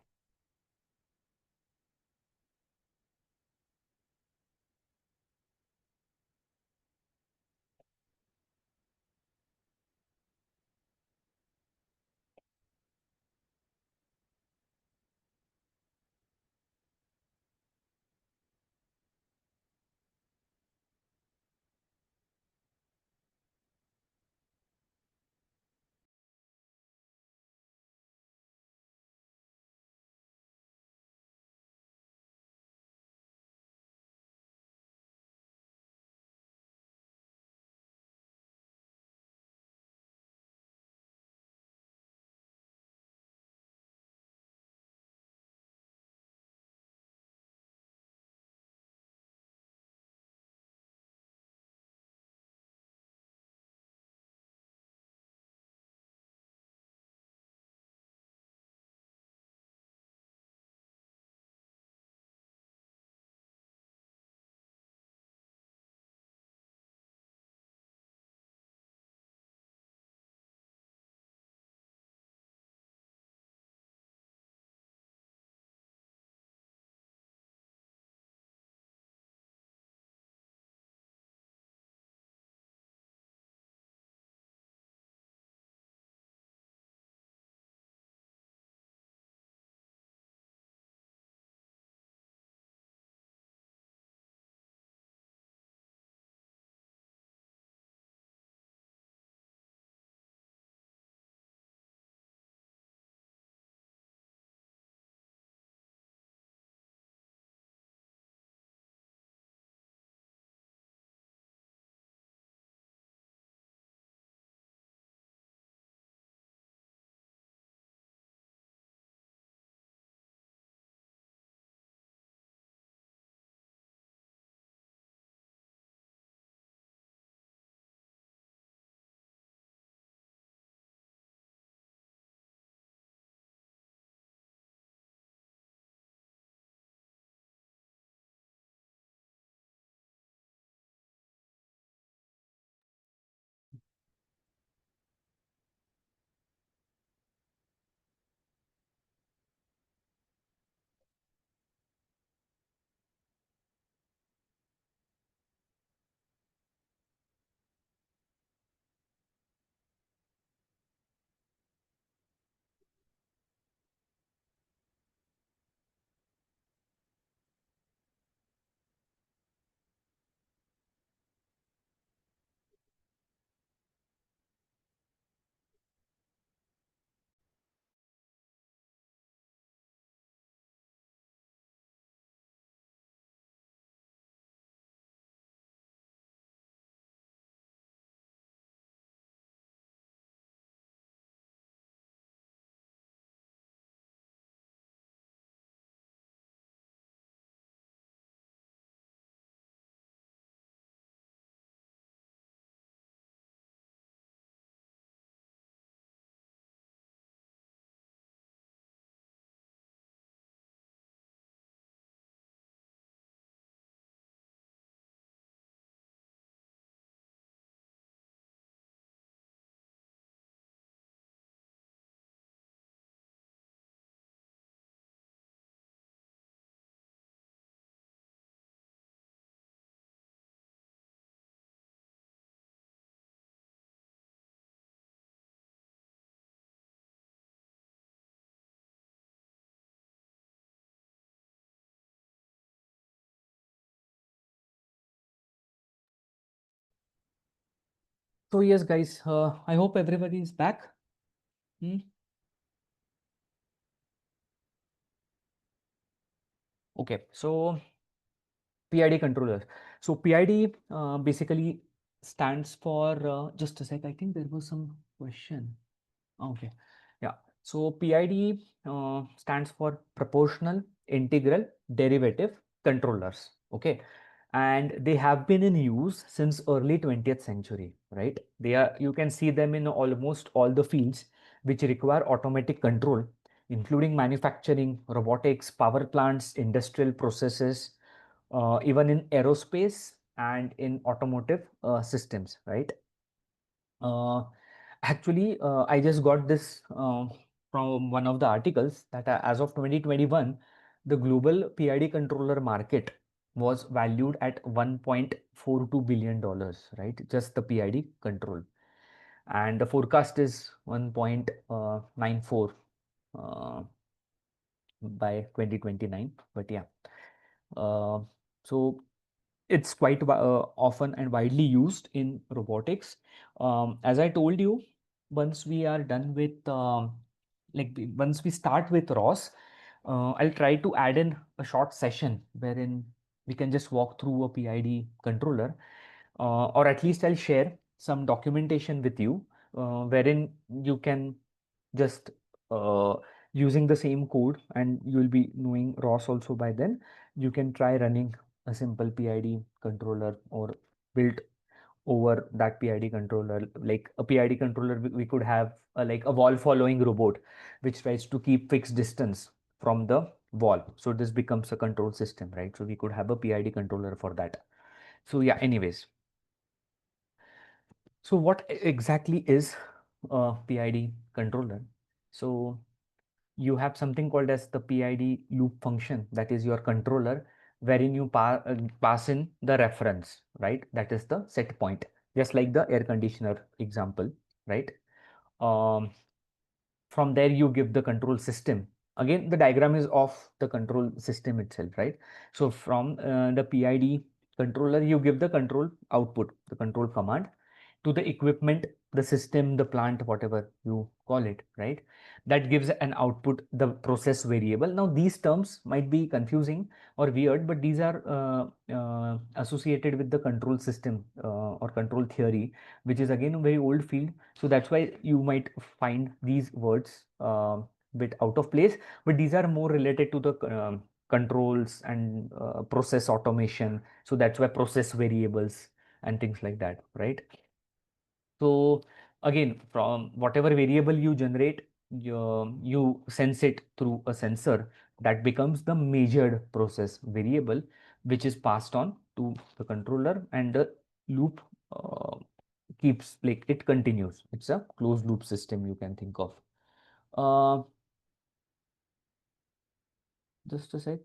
So yes, guys, I hope everybody is back. Hmm? Okay, so PID controllers. So PID basically stands for, just a sec, I think there was some question. Okay, yeah. So PID stands for proportional integral derivative controllers. Okay, and they have been in use since early 20th century, right? They are, you can see them in almost all the fields which require automatic control, including manufacturing, robotics, power plants, industrial processes, even in aerospace and in automotive systems, right? Uh, Actually, I just got this from one of the articles that as of 2021, the global PID controller market was valued at $1.42 billion, right? Just the PID control. And the forecast is 1.94 uh, by 2029. But yeah, uh, so it's quite often and widely used in robotics. As I told you, once we are done with once we start with ROS, I'll try to add in a short session wherein we can just walk through a PID controller, or at least I'll share some documentation with you, wherein you can just uh, using the same code, and you'll be knowing ROS also by then. You can try running a simple PID controller or built over that PID controller. Like a PID controller, we could have like a wall following robot, which tries to keep fixed distance from the wall. So this becomes a control system, right? So we could have a PID controller for that. So yeah, anyways. So what exactly is a PID controller? So you have something called as the PID loop function, that is your controller, wherein you pass in the reference, right? That is the set point, just like the air conditioner example, right? Um, from there you give the control system. Again, the diagram is of the control system itself, right? So from the PID controller, you give the control output, the control command, to the equipment, the system, the plant, whatever you call it, right? That gives an output, the process variable. Now these terms might be confusing or weird, but these are associated with the control system or control theory, which is again a very old field. So that's why you might find these words bit out of place, but these are more related to the controls and process automation. So that's why process variables and things like that, right? So again, from whatever variable you generate, you sense it through a sensor that becomes the measured process variable, which is passed on to the controller, and the loop uh, keeps, like, it continues. It's a closed loop system, you can think of. Uh, just a sec.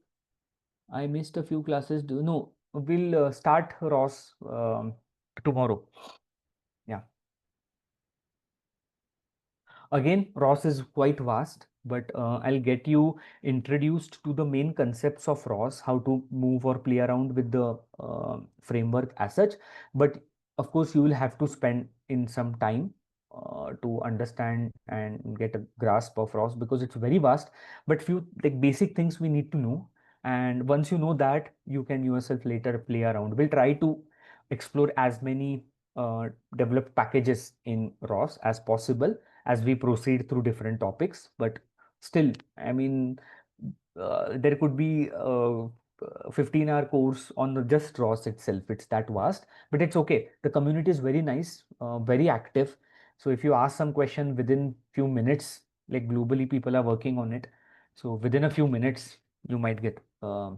I missed a few classes. Do no, we'll start ROS tomorrow. Yeah. Again, ROS is quite vast, but I'll get you introduced to the main concepts of ROS, how to move or play around with the framework as such. But of course, you will have to spend in some time to understand and get a grasp of ROS, because it's very vast. But few like basic things we need to know. And once you know that, you can yourself later play around. We'll try to explore as many developed packages in ROS as possible as we proceed through different topics. But still, I mean, there could be a 15-hour course on just ROS itself. It's that vast, but it's okay. The community is very nice, very active. So if you ask some question within few minutes, like globally people are working on it. So within a few minutes, you might get a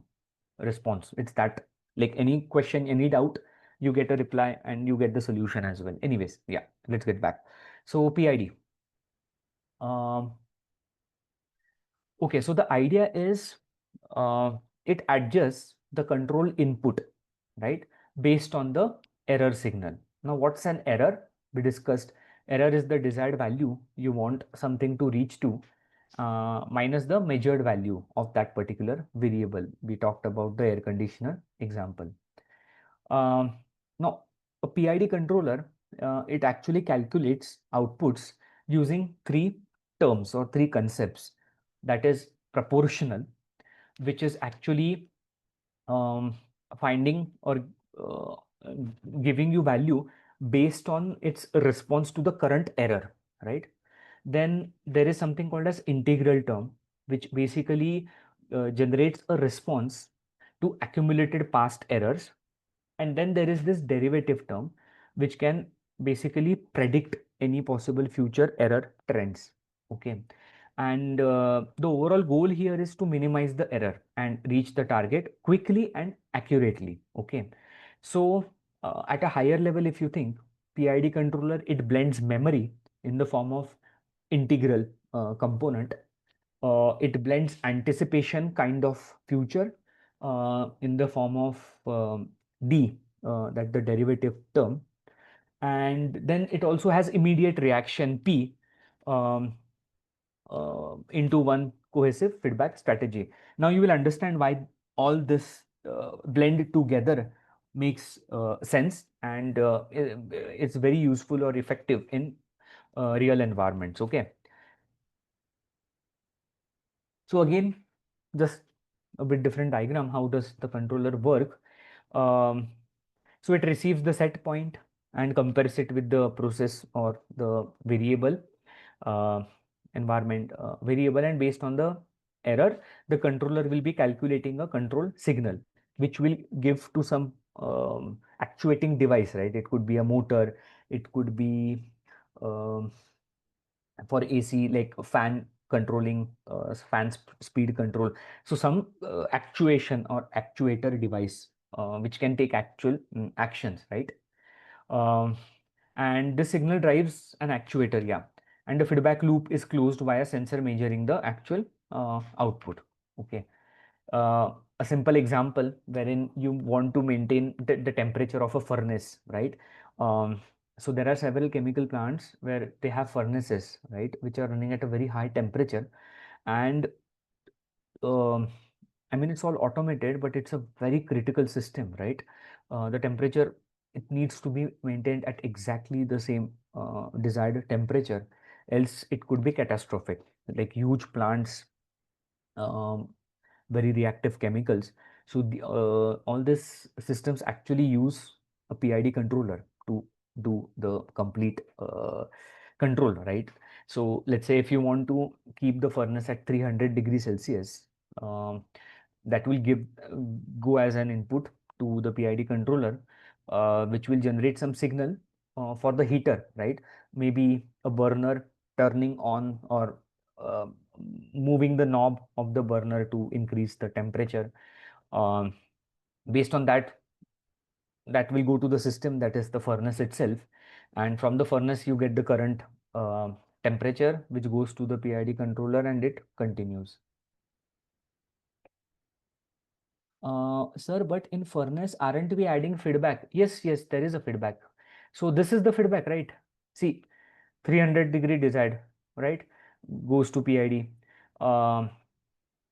response. It's that, like, any question, any doubt, you get a reply and you get the solution as well. Anyways, yeah, let's get back. So PID. Um, okay, so the idea is it adjusts the control input, right, based on the error signal. Now, what's an error? We discussed error is the desired value you want something to reach to, minus the measured value of that particular variable. We talked about the air conditioner example. Um, Now, a PID controller it actually calculates outputs using three terms or three concepts. That is proportional, which is actually um, finding or uh, giving you value based on its response to the current error, right? Then there is something called as integral term, which basically generates a response to accumulated past errors. And then there is this derivative term, which can basically predict any possible future error trends. Okay. And the overall goal here is to minimize the error and reach the target quickly and accurately. Okay. So at a higher level, if you think PID controller, it blends memory in the form of integral component. It blends anticipation kind of future in the form of D, that the derivative term. And then it also has immediate reaction P, um, into one cohesive feedback strategy. Now you will understand why all this blend together makes sense, and it's very useful or effective in real environments. Okay. So again, just a bit different diagram. How does the controller work? Um, so it receives the set point and compares it with the process or the variable uh, environment variable, and based on the error, the controller will be calculating a control signal, which will give to some actuating device, right? It could be a motor, it could be um, for AC, like fan controlling, speed control. So some actuation or actuator device which can take actual actions, right? Um, and the signal drives an actuator, yeah. And the feedback loop is closed via sensor measuring the actual output. Okay. A simple example wherein you want to maintain the temperature of a furnace, right? Um, so there are several chemical plants where they have furnaces, right, which are running at a very high temperature. And um, I mean, it's all automated, but it's a very critical system, right? The temperature, it needs to be maintained at exactly the same desired temperature, else it could be catastrophic. Like huge plants, um, very reactive chemicals. So all these systems actually use a PID controller to do the complete control, right? So let's say if you want to keep the furnace at 300 degrees Celsius, um, that will go as an input to the PID controller, which will generate some signal for the heater, right? Maybe a burner turning on, or uh, moving the knob of the burner to increase the temperature. Um, Based on that, that will go to the system, that is the furnace itself. And from the furnace, you get the current uh, temperature, which goes to the PID controller, and it continues. Sir, but in furnace, aren't we adding feedback? Yes, yes, there is a feedback. So this is the feedback, right? See, 300-degree desired, right? Goes to PID. Um,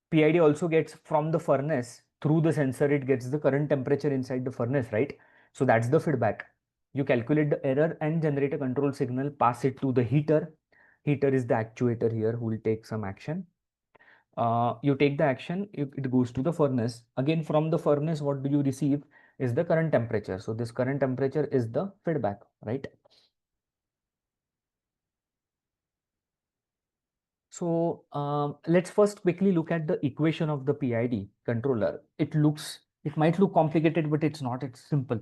PID also gets from the furnace through the sensor, it gets the current temperature inside the furnace, right? So that's the feedback. You calculate the error and generate a control signal, pass it to the heater. Heater is the actuator here who will take some action. You take the action, it goes to the furnace. Again, from the furnace, what do you receive is the current temperature. So this current temperature is the feedback, right? So let's first quickly look at the equation of the PID controller. It might look complicated, but it's not, it's simple.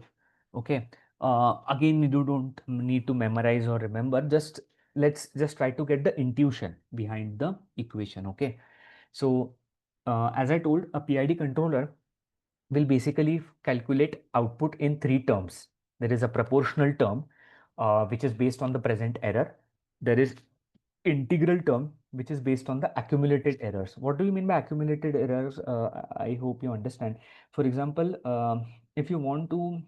Okay. Again, you don't need to memorize or remember, let's just try to get the intuition behind the equation. Okay. So as I told, a PID controller will basically calculate output in three terms. There is a proportional term, which is based on the present error. There is integral term, which is based on the accumulated errors. What do you mean by accumulated errors? I hope you understand. For example, if you want to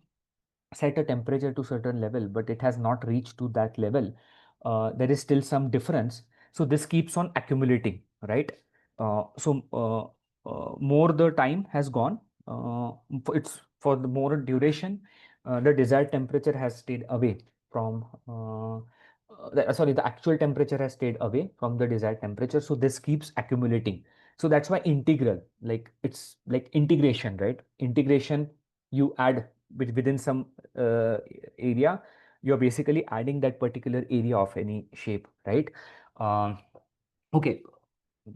set a temperature to certain level, but it has not reached to that level, there is still some difference. So this keeps on accumulating, right? More the time has gone, it's for the more duration, the desired temperature has stayed away. from sorry, the actual temperature has stayed away from the desired temperature. So this keeps accumulating. So that's why integral, like it's like integration, right? Integration, you add within some area, you're basically adding that particular area of any shape, right? Um, okay,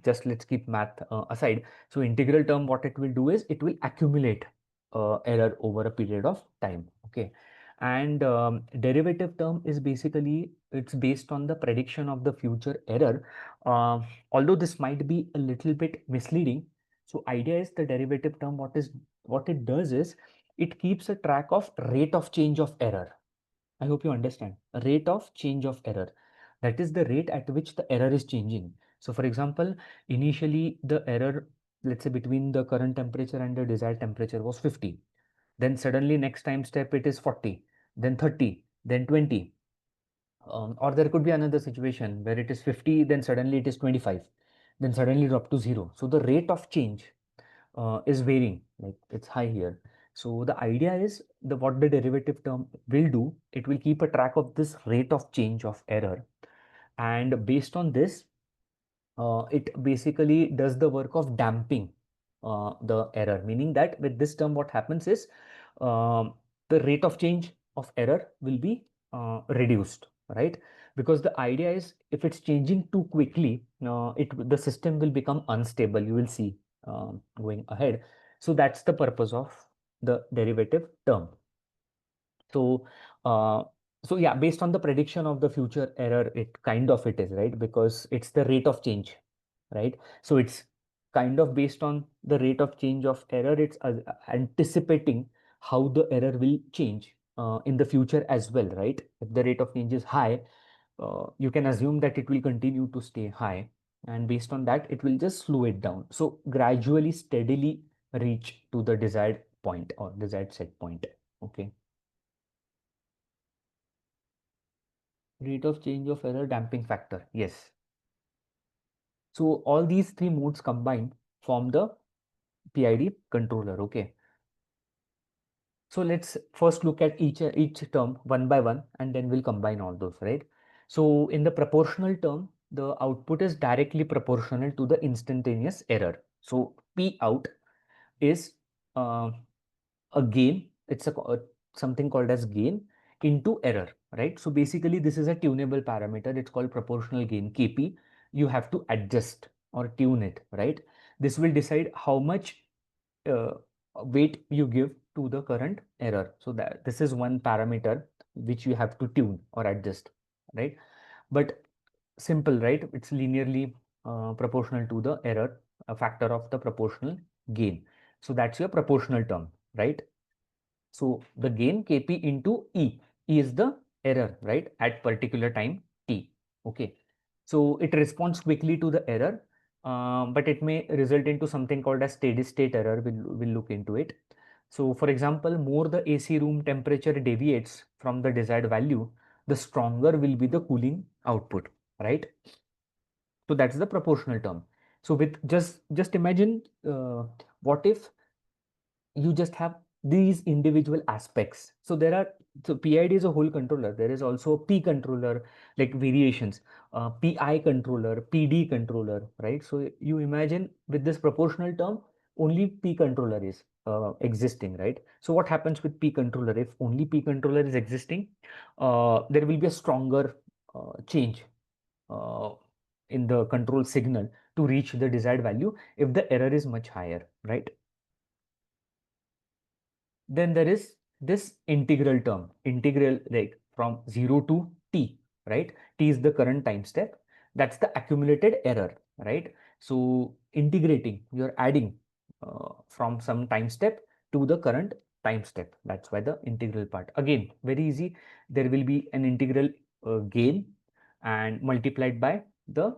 just let's keep math aside. So integral term, what it will do is it will accumulate error over a period of time. Okay. And derivative term is basically, it's based on the prediction of the future error. Uh, Although this might be a little bit misleading. So idea is the derivative term, what it does is it keeps a track of rate of change of error. I hope you understand. A rate of change of error. That is the rate at which the error is changing. So for example, initially the error, let's say between the current temperature and the desired temperature was 50. Then suddenly next time step it is 40, then 30, then 20. Or there could be another situation where it is 50, then suddenly it is 25, then suddenly drop to 0. So the rate of change is varying, like it's high here. So the idea is the what the derivative term will do, it will keep a track of this rate of change of error, and based on this, it basically does the work of damping the error, meaning that with this term what happens is um, the rate of change of error will be reduced, right? Because the idea is if it's changing too quickly, the system will become unstable, you will see going ahead. So that's the purpose of the derivative term. So, uh, so yeah, based on the prediction of the future error, it is, right? Because it's the rate of change, right? So it's kind of based on the rate of change of error. It's anticipating how the error will change in the future as well, right? If the rate of change is high, you can assume that it will continue to stay high, and based on that, it will just slow it down. So gradually, steadily reach to the desired point or desired set point. Okay. Rate of change of error damping factor. Yes. So all these three modes combined form the PID controller. Okay. So let's first look at each term one by one, and then we'll combine all those, right? So in the proportional term, the output is directly proportional to the instantaneous error. So P out is uh, a gain. It's something called as gain into error, right? So basically this is a tunable parameter. It's called proportional gain, KP. You have to adjust or tune it, right? This will decide how much uh, weight you give to the current error. So that this is one parameter which you have to tune or adjust, right? But simple, right? It's linearly proportional to the error, a factor of the proportional gain. So that's your proportional term, right? So the gain Kp into E. E is the error, right? At particular time T. Okay. So it responds quickly to the error, but it may result into something called as steady state error. We'll look into it. So for example, more the AC room temperature deviates from the desired value, the stronger will be the cooling output, right? So that's the proportional term. So with just imagine what if you just have these individual aspects. So there are, so PID is a whole controller. There is also a P controller, like variations, PI controller, PD controller, right? So you imagine with this proportional term, only P controller is existing, right? So what happens with P controller? If only P controller is existing, there will be a stronger change uh, in the control signal to reach the desired value if the error is much higher, right? Then there is this integral term, integral like from 0 to t, right? T is the current time step. That's the accumulated error, right? So integrating, you're adding from some time step to the current time step. That's why the integral part. Again, very easy. There will be an integral gain and multiplied by the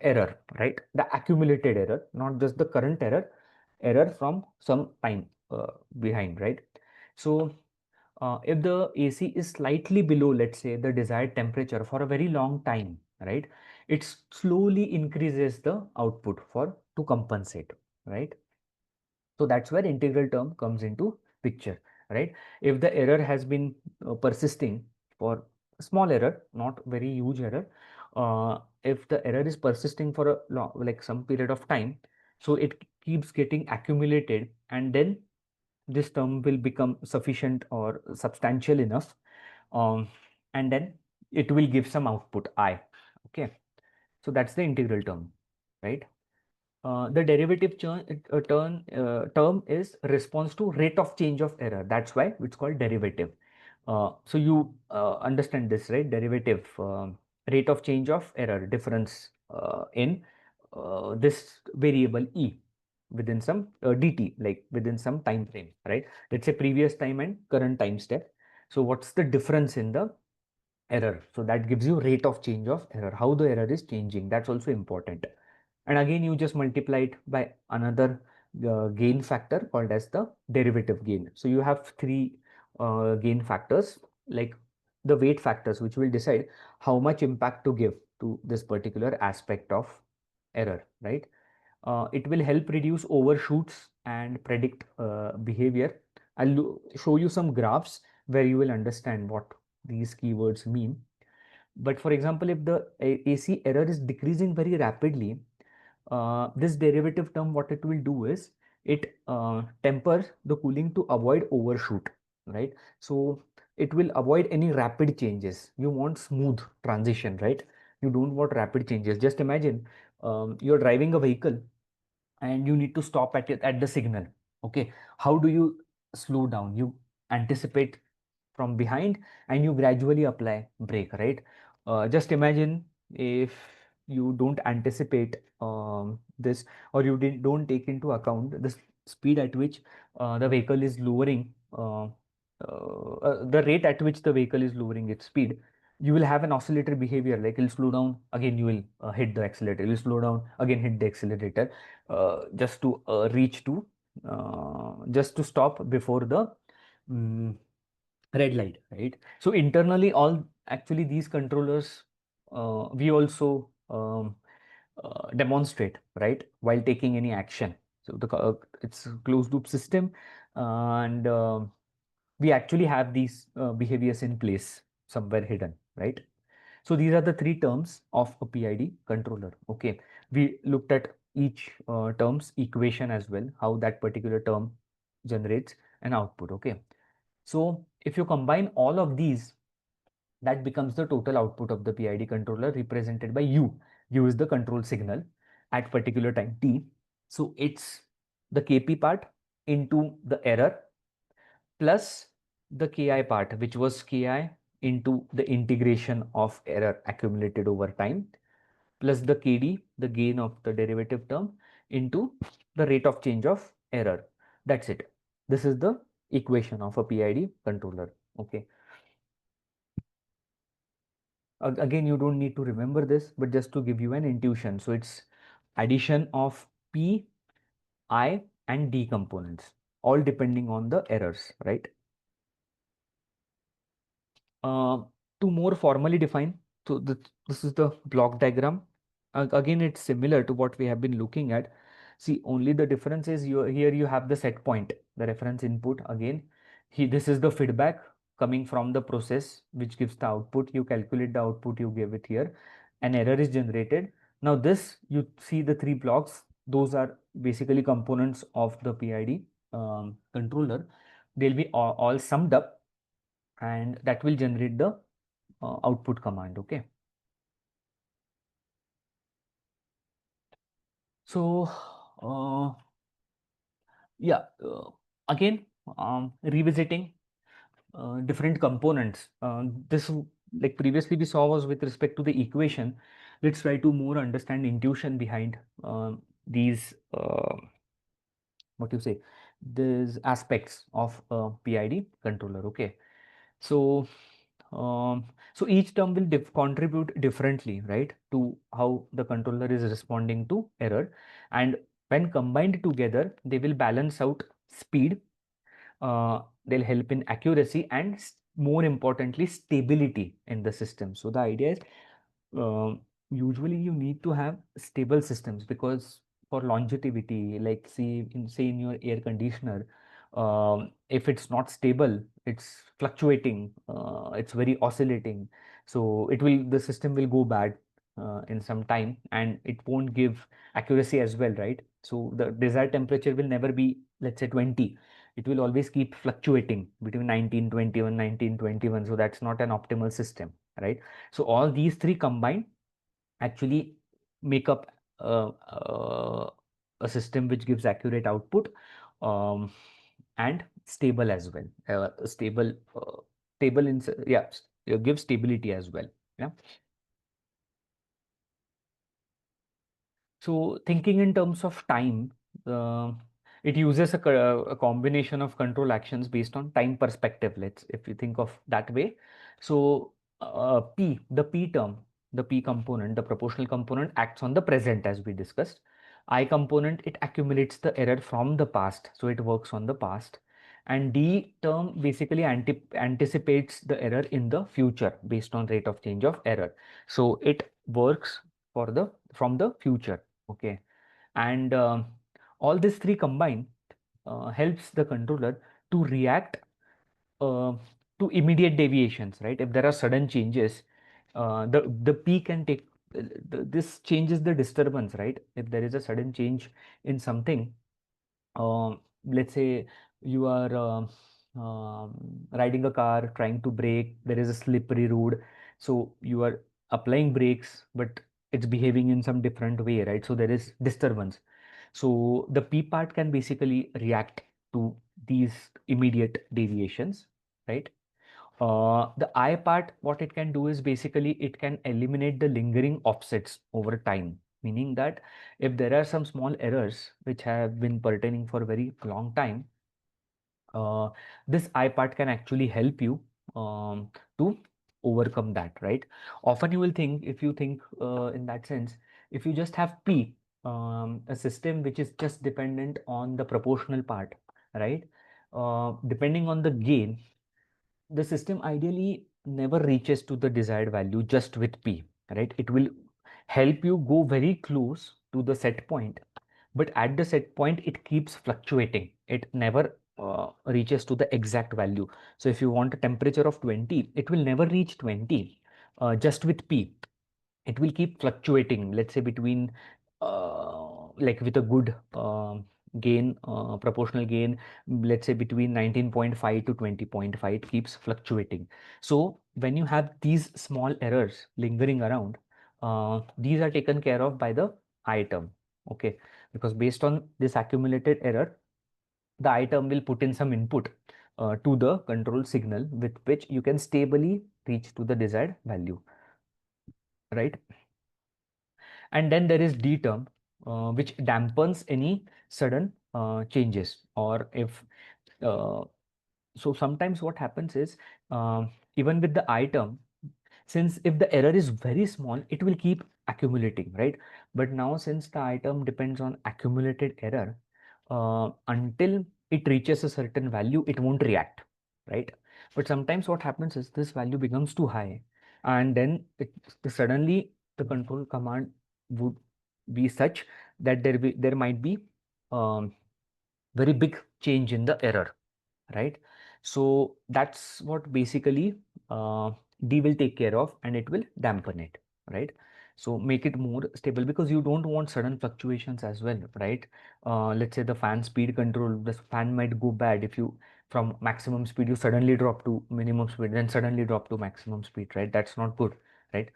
error, right? The accumulated error, not just the current error, error from some time behind, right? So if the AC is slightly below, let's say, the desired temperature for a very long time, right, it slowly increases the output for to compensate, right? So that's where integral term comes into picture, right? If the error has been persisting for a small error, not very huge error. If the error is persisting for a long, like some period of time, so it keeps getting accumulated, and then this term will become sufficient or substantial enough, um, and then it will give some output I. Okay, so that's the integral term, right? The derivative term is response to rate of change of error. That's why it's called derivative. So you understand this, right? Derivative, rate of change of error, difference in this variable e within some dt, like within some time frame, right? Let's say previous time and current time step. So what's the difference in the error? So that gives you rate of change of error, how the error is changing. That's also important. And again, you just multiply it by another gain factor called as the derivative gain. So you have three gain factors, like the weight factors, which will decide how much impact to give to this particular aspect of error, right? It will help reduce overshoots and predict behavior. Show you some graphs where you will understand what these keywords mean. But for example, if the AC error is decreasing very rapidly, this derivative term, what it will do is it tempers the cooling to avoid overshoot, right? So it will avoid any rapid changes. You want smooth transition, right? You don't want rapid changes. Just imagine you're driving a vehicle and you need to stop at the signal. Okay, how do you slow down? You anticipate from behind and you gradually apply brake, right? Just imagine if you don't anticipate this, or you don't take into account the speed at which the vehicle is lowering, the rate at which the vehicle is lowering its speed. You will have an oscillatory behavior, like it'll slow down, again you will hit the accelerator, it will slow down, again hit the accelerator, just to reach to just to stop before the mm, red light, right? So internally, all actually these controllers we also demonstrate, right, while taking any action. So it's a closed loop system, and we actually have these behaviors in place somewhere hidden, right? So these are the three terms of a PID controller. Okay, we looked at each term's equation as well, how that particular term generates an output. Okay, so if you combine all of these, that becomes the total output of the PID controller, represented by U. U is the control signal at particular time t. So it's the KP part into the error plus the KI part, which was KI into the integration of error accumulated over time, plus the KD, the gain of the derivative term, into the rate of change of error. That's it. This is the equation of a PID controller. Okay. Again, you don't need to remember this, but just to give you an intuition. So it's addition of P, I, and D components, all depending on the errors, right? Uh, to more formally define, so this is the block diagram. Again, it's similar to what we have been looking at. See, only the difference is here you have the set point, the reference input. Again, this is the feedback coming from the process, which gives the output. You calculate the output, you give it here. An error is generated. Now this, you see the three blocks. Those are basically components of the PID controller. They'll be all summed up, and that will generate the output command. Okay, so yeah, again, revisiting different components, this, like previously we saw, was with respect to the equation. Let's try to more understand intuition behind these what you say, these aspects of a PID controller. Okay, so so each term will contribute differently, right, to how the controller is responding to error, and when combined together, they will balance out speed, they'll help in accuracy, and more importantly, stability in the system. So the idea is, usually you need to have stable systems, because for longevity, like say in your air conditioner, If it's not stable, it's fluctuating, it's very oscillating. So the system will go bad in some time, and it won't give accuracy as well, right? So the desired temperature will never be, let's say, 20. It will always keep fluctuating between 1921, 1921. So that's not an optimal system, right? So all these three combined actually make up a system which gives accurate output, um, and stable as well. Stable in, yeah, gives stability as well. Yeah. So thinking in terms of time, uh, it uses a combination of control actions based on time perspective. If you think of that way. So the P term, the P component, the proportional component acts on the present as we discussed. I component, it accumulates the error from the past, so it works on the past. And D term basically anticipates the error in the future based on rate of change of error. So it works from the future. Okay. And all these three combined helps the controller to react uh, to immediate deviations, right? If there are sudden changes, the P can take this changes the disturbance, right? If there is a sudden change in something, let's say you are riding a car trying to brake, there is a slippery road, so you are applying brakes, but it's behaving in some different way, right? So there is disturbance. So the P part can basically react to these immediate deviations, right? The I part, what it can do is basically it can eliminate the lingering offsets over time, meaning that if there are some small errors which have been pertaining for a very long time, uh, this I part can actually help you to overcome that, right? Often you will think, if you think in that sense, if you just have P, a system which is just dependent on the proportional part, right? Depending on the gain, the system ideally never reaches to the desired value just with P, right? It will help you go very close to the set point, but at the set point, it keeps fluctuating. It never reaches to the exact value. So if you want a temperature of 20, it will never reach 20 just with P. It will keep fluctuating, let's say between like with a good gain, proportional gain, let's say between 19.5 to 20.5, it keeps fluctuating. So when you have these small errors lingering around, these are taken care of by the item. Okay, because based on this accumulated error, the item will put in some input to the control signal with which you can stably reach to the desired value, right? And then there is D term, which dampens any sudden changes. Or if uh, so, sometimes what happens is, even with the I term, since if the error is very small, it will keep accumulating, right? But now, since the item depends on accumulated error, until it reaches a certain value, it won't react, right? But sometimes what happens is this value becomes too high, and then suddenly the control command would be such that there might be um, very big change in the error, right? So that's what basically uh, D will take care of, and it will dampen it, right? So make it more stable, because you don't want sudden fluctuations as well, right? Let's say the fan speed control, the fan might go bad if you from maximum speed you suddenly drop to minimum speed, then suddenly drop to maximum speed, right? That's not good, right?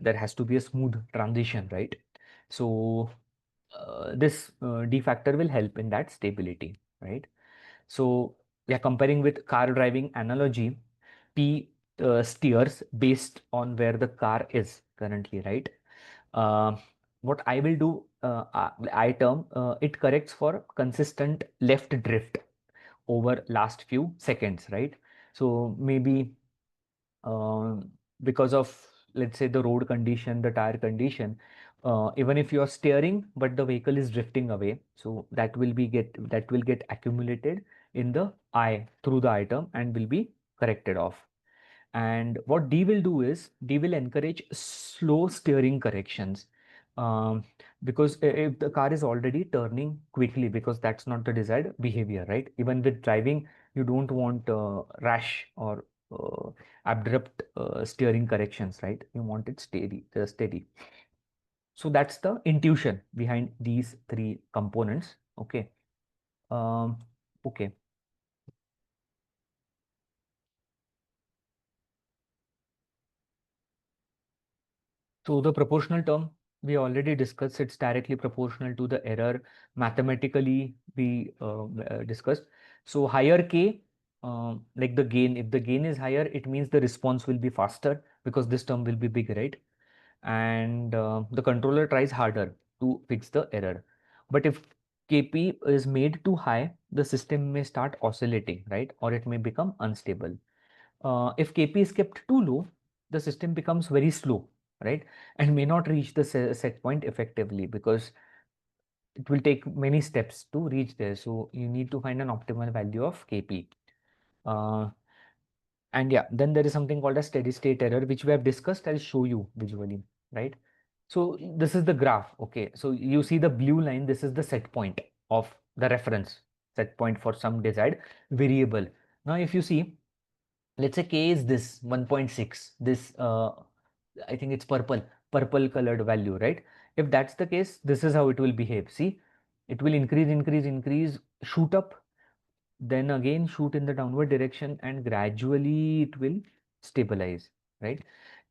There has to be a smooth transition, right? So this D factor will help in that stability, right? So yeah, comparing with car driving analogy, P steers based on where the car is currently, right? Uh, what I will do, I term, it corrects for consistent left drift over last few seconds, right? So maybe um, because of, let's say, the road condition, the tire condition, even if you are steering but the vehicle is drifting away, so that will get accumulated in the I through the item and will be corrected off. And what D will do is D will encourage slow steering corrections. um, because if the car is already turning quickly, because that's not the desired behavior, right? Even with driving, you don't want rash or abrupt steering corrections, right? You want it steady. So that's the intuition behind these three components. Okay. Um, okay. So the proportional term, we already discussed, it's directly proportional to the error. Mathematically, we discussed. So higher K, like the gain, if the gain is higher, it means the response will be faster because this term will be big, right? And the controller tries harder to fix the error. But if Kp is made too high, the system may start oscillating, right? Or it may become unstable. If Kp is kept too low, the system becomes very slow, right? And may not reach the set point effectively because it will take many steps to reach there. So you need to find an optimal value of Kp. Uh, and yeah, then there is something called a steady state error, which we have discussed. I'll show you visually, right? So this is the graph. Okay. So you see the blue line. This is the set point of the reference set point for some desired variable. Now, if you see, let's say K is this 1.6, this, I think it's purple colored value, right? If that's the case, this is how it will behave. See, it will increase, shoot up, then again shoot in the downward direction, and gradually it will stabilize, right?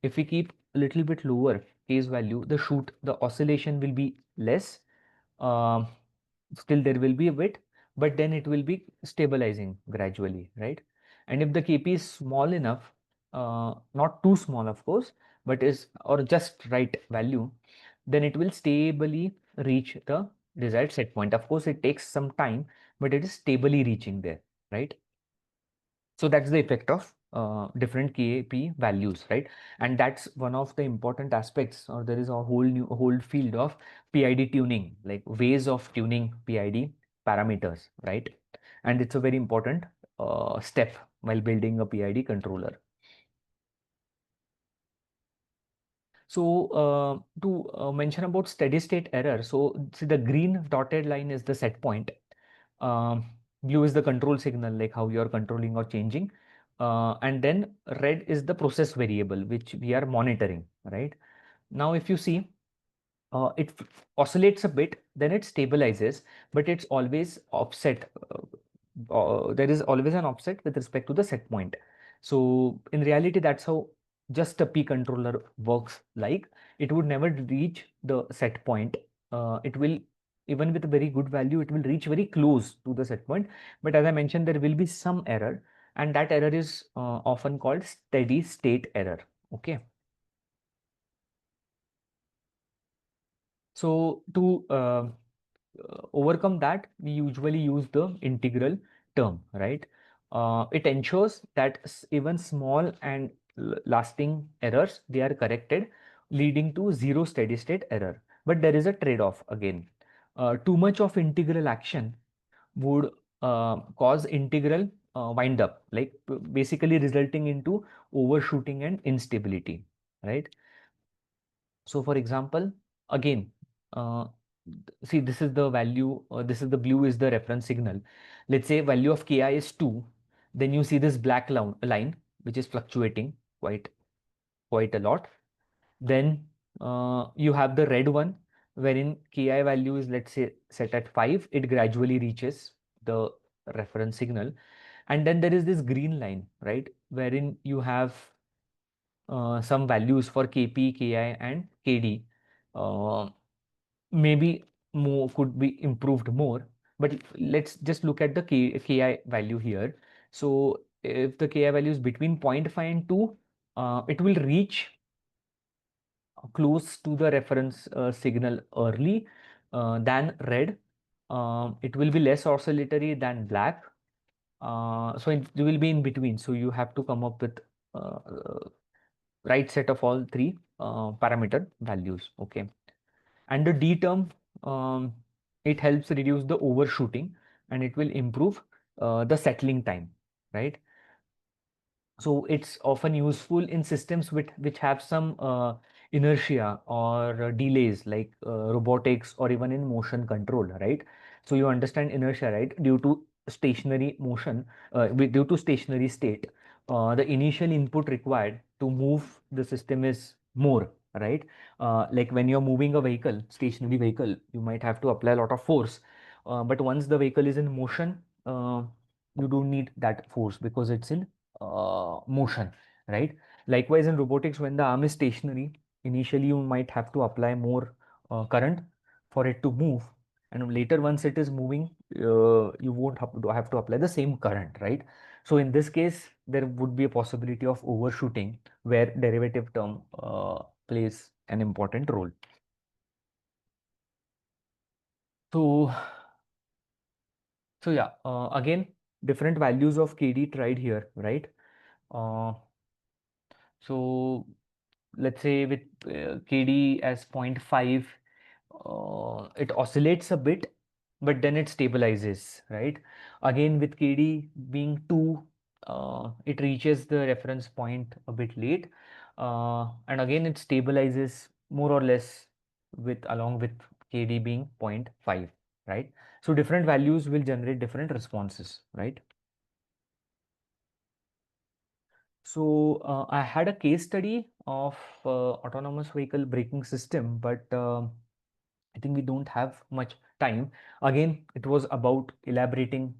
If we keep a little bit lower K's value, the oscillation will be less. Um, Still there will be a bit, but then it will be stabilizing gradually, right? And if the Kp is small enough, not too small, of course, but is or just right value, then it will stably reach the desired set point. Of course, it takes some time, but it is stably reaching there, right? So that's the effect of different Kp values, right? And that's one of the important aspects, or there is a whole field of PID tuning, like ways of tuning PID parameters, right? And it's a very important step while building a PID controller. So to mention about steady state error, so see the green dotted line is the set point. Um, Blue is the control signal, like how you're controlling or changing. And then red is the process variable, which we are monitoring, right? Now, if you see, it oscillates a bit, then it stabilizes, but it's always offset. There is always an offset with respect to the set point. So in reality, that's how just a P controller works like. It would never reach the set point. It will, even with a very good value, it will reach very close to the set point. But as I mentioned, there will be some error, and that error is often called steady state error. Okay. So to overcome that, we usually use the integral term, right? It ensures that even small and lasting errors, they are corrected, leading to zero steady state error. But there is a trade-off again. Too much of integral action would cause integral wind up, like basically resulting into overshooting and instability, right? So for example, again, uh, see, this is the value, this is the blue is the reference signal. Let's say value of Ki is 2. Then you see this black line, which is fluctuating quite a lot. Then you have the red one, wherein Ki value is, let's say, set at 5. It gradually reaches the reference signal. And then there is this green line, right, wherein you have some values for Kp, Ki, and Kd. Uh, Maybe more could be improved more, but let's just look at the Ki value here. So if the Ki value is between zero point 0.5 and 2, it will reach close to the reference signal early than red. It will be less oscillatory than black. So it will be in between. So you have to come up with right set of all three parameter values. Okay. And the D term, it helps reduce the overshooting, and it will improve the settling time, right? So it's often useful in systems which have some inertia or delays like robotics or even in motion control, right? So you understand inertia, right? Due to stationary motion, due to stationary state, the initial input required to move the system is more, right? Like when you're moving a vehicle, stationary vehicle, you might have to apply a lot of force. But once the vehicle is in motion, you don't need that force because it's in motion, right? Likewise, in robotics, when the arm is stationary, initially you might have to apply more current for it to move. And later, once it is moving, you won't have to apply the same current, right? So in this case, there would be a possibility of overshooting where derivative term plays an important role. So, so yeah, again, different values of KD tried here, right? Uh, so let's say with KD as zero point 0.5, it oscillates a bit, but then it stabilizes, right? Again, with KD being 2, it reaches the reference point a bit late. And again, it stabilizes more or less with along with KD being zero point 0.5, right? So different values will generate different responses, right? So I had a case study of autonomous vehicle braking system, but I think we don't have much time. Again, it was about elaborating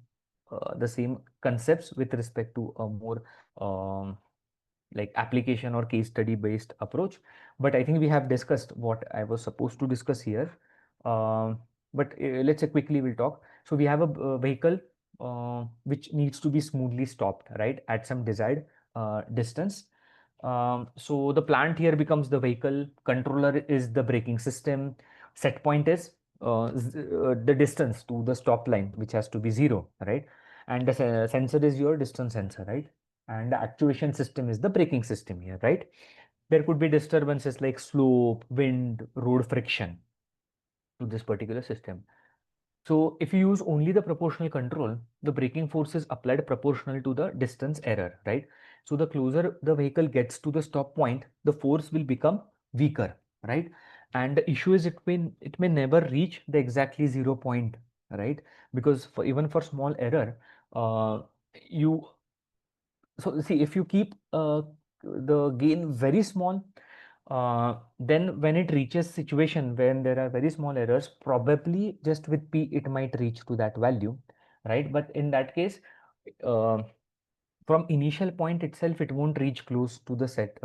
the same concepts with respect to a more um, like application or case study based approach. But I think we have discussed what I was supposed to discuss here. But let's say quickly we'll talk. So we have a vehicle which needs to be smoothly stopped, right, at some desired distance. So the plant here becomes the vehicle, controller is the braking system, set point is the distance to the stop line, which has to be 0, right? And the sensor is your distance sensor, right? And the actuation system is the braking system here, right? There could be disturbances like slope, wind, road friction to this particular system. So if you use only the proportional control, the braking force is applied proportional to the distance error, right? So the closer the vehicle gets to the stop point, the force will become weaker, right? And the issue is it may never reach the exactly 0 point, right? Because for even for small error, you so see if you keep the gain very small, then when it reaches situation when there are very small errors, probably just with p it might reach to that value, right? But in that case, uh, from initial point itself it won't reach close to the set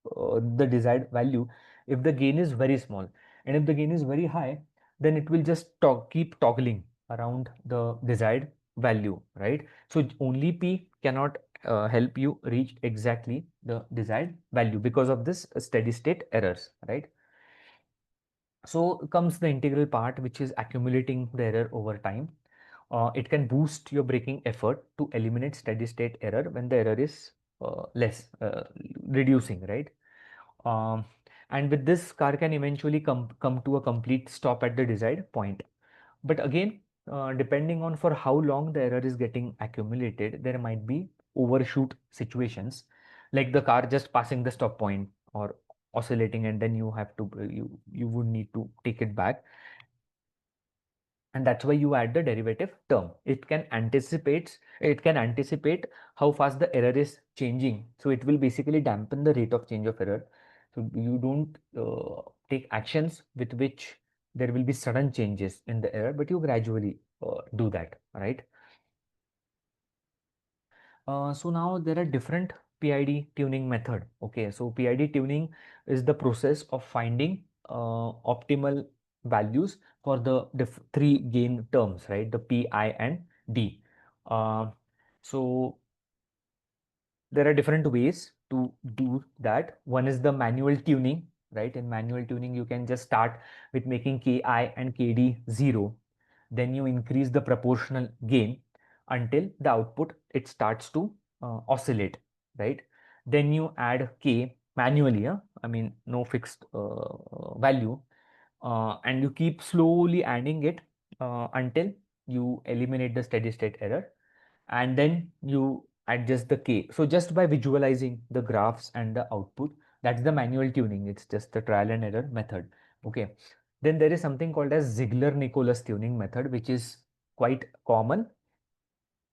the desired value if the gain is very small. And if the gain is very high, then it will just keep toggling around the desired value, right? So only p cannot help you reach exactly the desired value because of this steady state errors, right? So comes the integral part, which is accumulating the error over time. It can boost your braking effort to eliminate steady state error when the error is less, reducing, right? Um, and with this, car can eventually come to a complete stop at the desired point. But again, depending on for how long the error is getting accumulated, there might be overshoot situations, like the car just passing the stop point or oscillating, and then you have to you would need to take it back. And that's why you add the derivative term. It can anticipate how fast the error is changing, so it will basically dampen the rate of change of error. So you don't take actions with which there will be sudden changes in the error, but you gradually do that, right? So now there are different PID tuning method. Okay, so PID tuning is the process of finding optimal values for the three gain terms, right? The P, I, and D. Uh, so there are different ways to do that. One is the manual tuning, right? In manual tuning, you can just start with making Ki and Kd 0. Then you increase the proportional gain until the output it starts to oscillate, right? Then you add K manually, I mean, no fixed value, and you keep slowly adding it until you eliminate the steady state error, and then you adjust the K. So just by visualizing the graphs and the output, That's the manual tuning. It's just the trial and error method. Okay. Then there is something called as Ziegler-Nicholas tuning method, which is quite common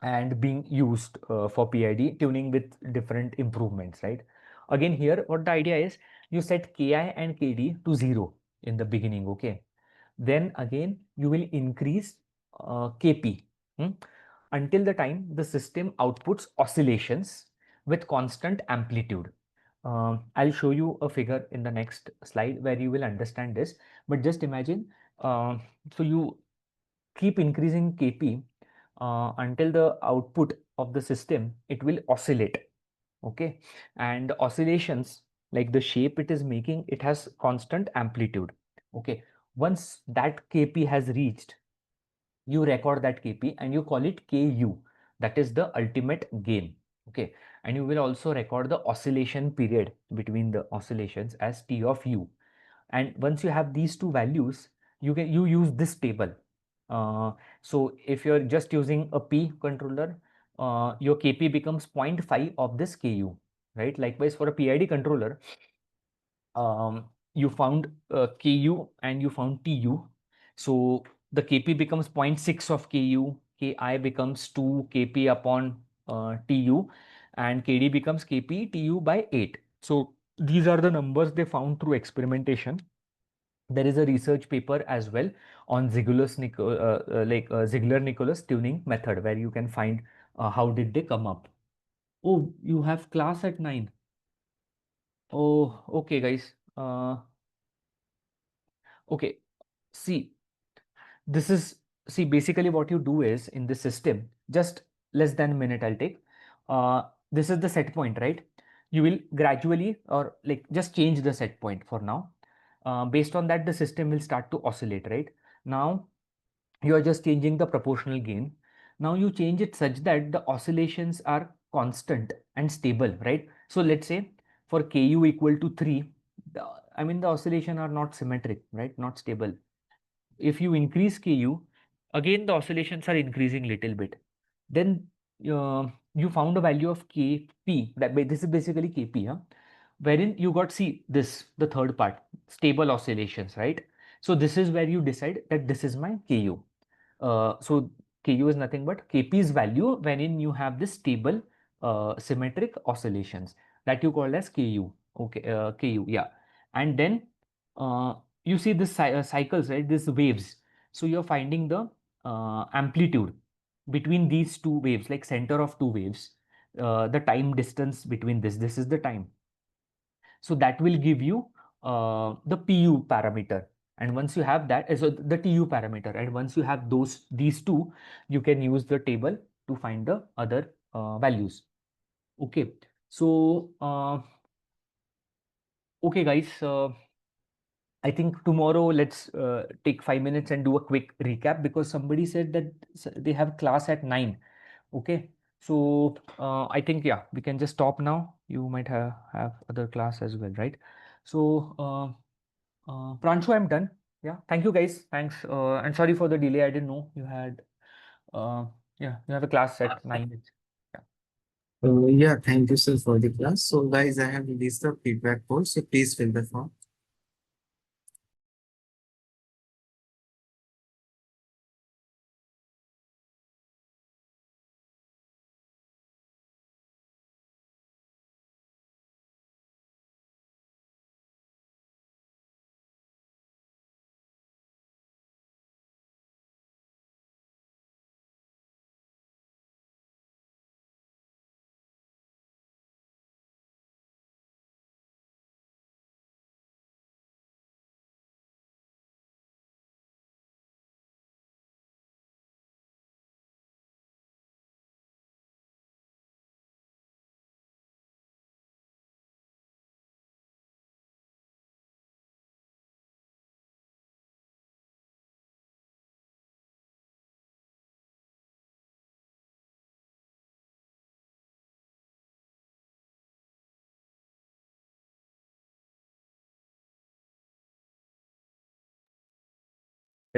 and being used for PID tuning with different improvements, right? Again, here, what the idea is, you set Ki and Kd to 0 in the beginning, okay? Then again, you will increase Kp until the time the system outputs oscillations with constant amplitude. I'll show you a figure in the next slide where you will understand this, but just imagine, so you keep increasing Kp until the output of the system, it will oscillate, okay? And oscillations, like the shape it is making, it has constant amplitude, okay? Once that Kp has reached, you record that Kp and you call it Ku. That is the ultimate gain, okay? And you will also record the oscillation period between the oscillations as T of U. And once you have these two values, you use this table. So if you're just using a P controller, your Kp becomes 0.5 of this Ku, right? Likewise, for a PID controller, you found Ku and you found Tu. So the Kp becomes 0.6 of Ku, Ki becomes 2 Kp upon Tu, and Kd becomes Kp Tu by 8. So these are the numbers they found through experimentation. There is a research paper as well on Ziegler-Nicholas tuning method where you can find how did they come up. Oh, you have class at 9. Oh, okay, guys. Okay, see, this is, see, basically what you do is in this system, just less than a minute I'll take. This is the set point, right? You will gradually or like just change the set point for now. Based on that, the system will start to oscillate, right? Now, you are just changing the proportional gain. Now you change it such that the oscillations are constant and stable, right? So let's say for Ku equal to 3, I mean the oscillation are not symmetric, right? Not stable. If you increase Ku, again the oscillations are increasing little bit. Then you found a value of Kp, this is basically Kp, huh? Wherein you got, see this, the third part, stable oscillations, right? So this is where you decide that this is my Ku. So Ku is nothing but Kp's value wherein you have this stable symmetric oscillations that you call as Ku. Okay, Ku, yeah. And then uh, you see this cycles, right? These waves. So you're finding the amplitude between these two waves, like center of two waves, the time distance between this is the time. So that will give you the Pu parameter. And once you have that, so the Tu parameter, and once you have these two, you can use the table to find the other values. Okay. So, okay, guys. I think tomorrow let's take 5 minutes and do a quick recap because somebody said that they have class at 9. Okay. So I think, yeah, we can just stop now. You might have other class as well, right? So Pranshu, I'm done. Yeah. Thank you, guys. Thanks. And sorry for the delay. I didn't know you had, uh, yeah, you have a class at 9. Yeah. Yeah, thank you, sir, for the class. So, guys, I have released the feedback poll, so please fill the form.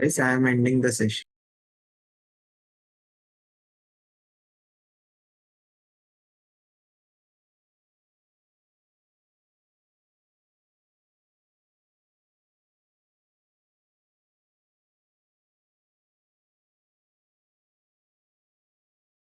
Guys, I am ending the session.